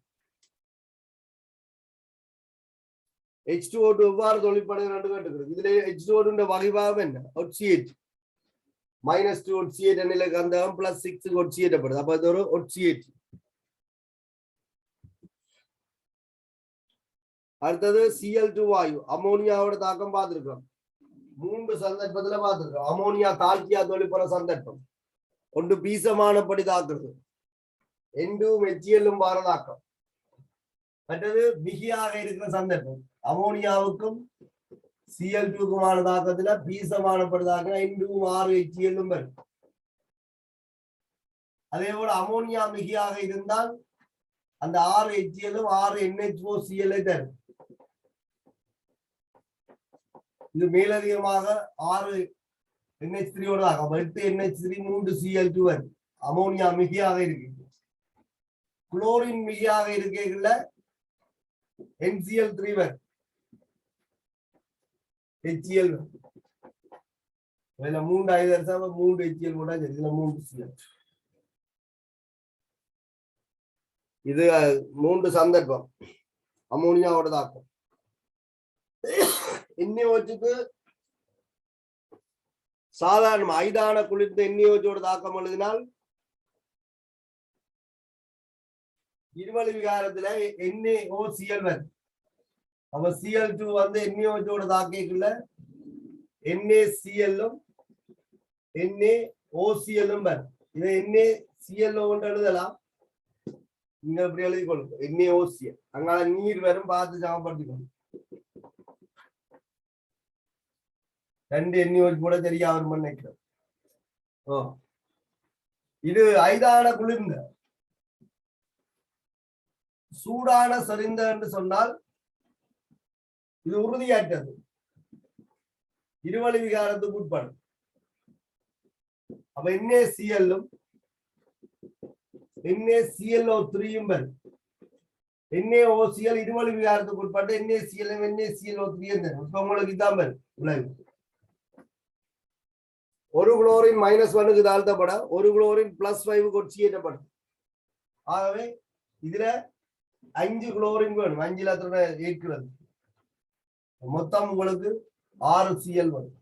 H2O2 எவ்வாறு தொழிற்படுகிறது கேட்டுக்கிறது. இதுல H2O2 வகைபாகம் என்ன? OCH -2 OCH எண்ணில கந்தகம் +6 OCH படுது. அப்ப இது ஒரு OCH. அடுத்தது Cl2 வாயு அமோனியாவோட தாக்கம் பார்த்திருக்கோம். 3 சந்தர்ப்பத்துல பார்த்திருக்கோம். அமோனியா தாக்கியா தொழிற்படுற சந்தர்ப்பம் ஒன்று பீசமானபடி தாக்குறது, N2 HCl பாரதாக்கம். மற்றது மிகியாக இருக்கிற சந்தர்ப்பம் அமோனியாவுக்கும் Cl2க்குமான தாக்கத்துல பீசமானபடி N2 6 HCl வரும். அதே போல அமோனியா மிகியாக இருந்தால் அந்த 6 HCl 6 NH4Cl தரும். இது மேலதிகமாக 6 NH3 தாக்கம் 8 NH3 3 Cl2 வரும். அமோனியா மிகியாக இருக்கு. குளோரின் மிகியாக இருக்கைகள்ல NCl3 வரும், HCl வரும். இதுல 3 ஹைட்ரஜன் 3 HCl போட்டா இதுல 3 Cl. இது 3 சந்தர்ப்பம் அமோனியாவோட தாக்கம். NaOHக்கு சாதாரண ஐதான குளிர்ந்த NaOHோட தாக்கம் எழுதினால் இருவழி விகாரத்துல NaOCl வரும். அப்ப Cl2 வந்து NaOHோட தாக்கிக்குள்ள NaCl NaOCl வரும். இதை NaCl எழுதலாம். நீங்க இப்படி எழுதி கொள்ளுங்க NaOCl. அங்கால நீர் வரும், பார்த்து சமப்படுத்திக்கணும். 2 NaOH கூட சரியா வரும் நினைக்கிறேன். இது ஐதான குளிர்ந்த. சூடான செறிந்த என்று சொன்னால் இது உறுதியற்றது, இருவழி விகாரத்துக்கு உட்படும். அப்ப NaCl NaClO3 வரும். NaOCl இருவழி விகாரத்துக்கு உட்பட்டு NaCl NaClO3 உங்களுக்கு இதான் வரும் விளைவு. ஒரு குளோரின் -1க்கு தாழ்த்தப்பட ஒரு குளோரின் +5க்கு ஒட்சியேற்றப்படும். ஆகவே இதுல 5 குளோரின் வேணும். 5ல எத்தனை ஏற்கிறது? மொத்தம் உங்களுக்கு 6 Cl வரும்.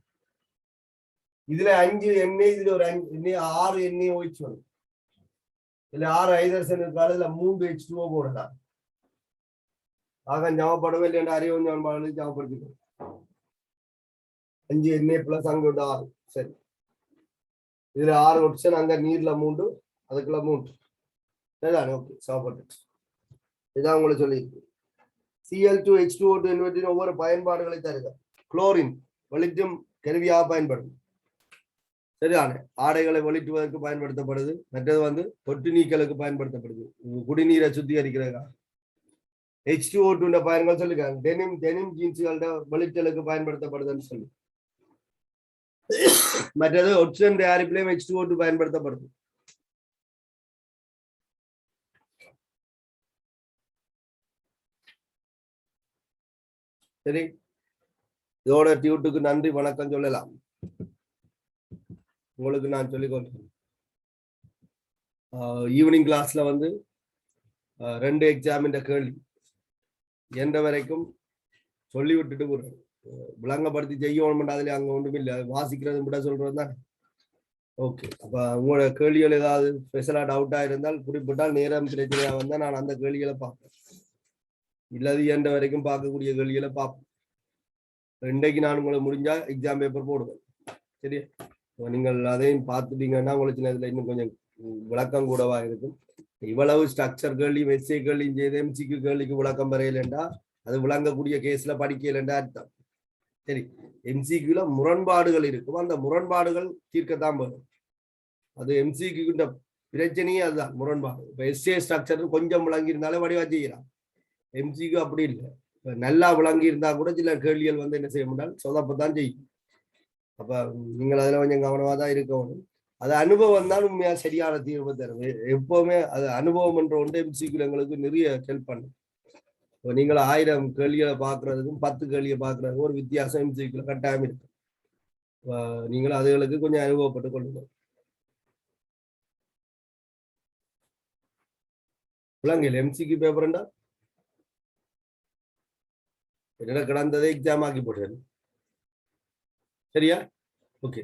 இதுல 5 Na, இதுல ஒரு 6 NaOH வரும். இதுல 6 ஹைட்ரஜன் இருக்காது, இதுல 3 H2O போடலாம். ஆக ஞாபகப்படவே இல்லை என்று அறிவு ஞாபகப்படுத்திக்கணும். 5 Na+ அங்க 6. சரி, இதுல 6 ஒட்சன், அங்க நீர்ல 3, அதுக்குள்ள 3. சரிதானே? ஓகே, சாப்பிட்டு இதான் உங்களுக்கு சொல்லியிருக்கு. Cl2 H2O2 என்பதின் ஒவ்வொரு பயன்பாடுகளை தருக. குளோரின் வெளிட்டும் கருவியாக பயன்படும். சரிதானே? ஆடைகளை வெளிட்டுவதற்கு பயன்படுத்தப்படுது. மற்றது வந்து தொட்டு நீக்கலுக்கு பயன்படுத்தப்படுது, குடிநீரை சுத்திகரிக்கிறதுக்காக. H2O2 பயன்கள் சொல்லுங்க. டெனிம் ஜீன்ஸ்களோட வெளிட்டலுக்கு பயன்படுத்தப்படுதுன்னு சொல்லி. மற்றது ஒட்சன் தயாரிப்பிலையும் H2O2 பயன்படுத்தப்படுது. சரி, இதோட டியூட்டுக்கு நன்றி வணக்கம் சொல்லலாம். உங்களுக்கு நான் சொல்லிக் கொடுத்தேன். ஈவினிங் கிளாஸ்ல வந்து 2 எக்ஸாம் கேள்வி என்ற வரைக்கும் சொல்லி விட்டுட்டு போறேன். விளங்கப்படுத்தி செய்யணும், அதுல அங்க ஒன்றும் இல்லை, வாசிக்கிறது கூட சொல்றது தான். ஓகே, அப்ப உங்களோட கேள்விகள் ஏதாவது ஸ்பெஷலா டவுட்டா இருந்தால் குறிப்பிட்டால் நேரம் பிரச்சனையா வந்தா நான் அந்த கேள்விகளை பார்ப்பேன். இல்லது என்ற வரைக்கும் பார்க்கக்கூடிய கேள்விகளை பார்ப்பேன். இன்றைக்கு நான் உங்களை முடிஞ்சா எக்ஸாம் பேப்பர் போடுவேன். சரியா? நீங்கள் அதையும் பார்த்துட்டீங்கன்னா உங்களுக்கு இதுல இன்னும் கொஞ்சம் விளக்கம் கூடவா இருக்கும். இவ்வளவு ஸ்ட்ரக்சர் கேள்வியும் எஸ்ஏ கேள்வியும் செய்து எம்சிக்கு கேள்விக்கு விளக்கம் வரையிலண்டா அது விளங்கக்கூடிய கேஸ்ல படிக்கலண்டா அர்த்தம். சரி, எம்சிக்குல முரண்பாடுகள் இருக்கும், அந்த முரண்பாடுகள் தீர்க்கத்தான் வரும். அது எம்சிக்கு பிரச்சனையே அதுதான், முரண்பாடு. இப்ப எஸ்ஏ ஸ்ட்ரக்சர் கொஞ்சம் விளங்கி இருந்தாலே வடிவா செய்யலாம். எம்சிக்கு அப்படி இல்லை, நல்லா விளங்கி இருந்தா கூட சில கேள்விகள் வந்து என்ன செய்ய முடியாது, சொதப்பத்தான் செய்யும். அப்ப நீங்கள் அதுல கொஞ்சம் கவனமா தான் இருக்கணும். அது அனுபவம் தான் உண்மையா சரியான தீர்வு தரும். எப்பவுமே அது அனுபவம் என்ற ஒன்று எம்சிக்குல எங்களுக்கு நிறைய ஹெல்ப் பண்ணும். இப்போ நீங்கள் 1000 கேள்விகளை பார்க்கறதுக்கும் 10 கேள்வியை பார்க்கறதுக்கும் ஒரு வித்தியாசம் எம்சிக்குல கட்டாயம் இருக்கு. நீங்கள் அதுகளுக்கு கொஞ்சம் அனுபவப்பட்டு கொள்ளுங்க. விளங்கல எம்சிக்கு பேப்பர்ண்டா என்னடா கிடந்ததை எக்ஸாம் ஆக்கி போட்டேன் சரியா ஓகே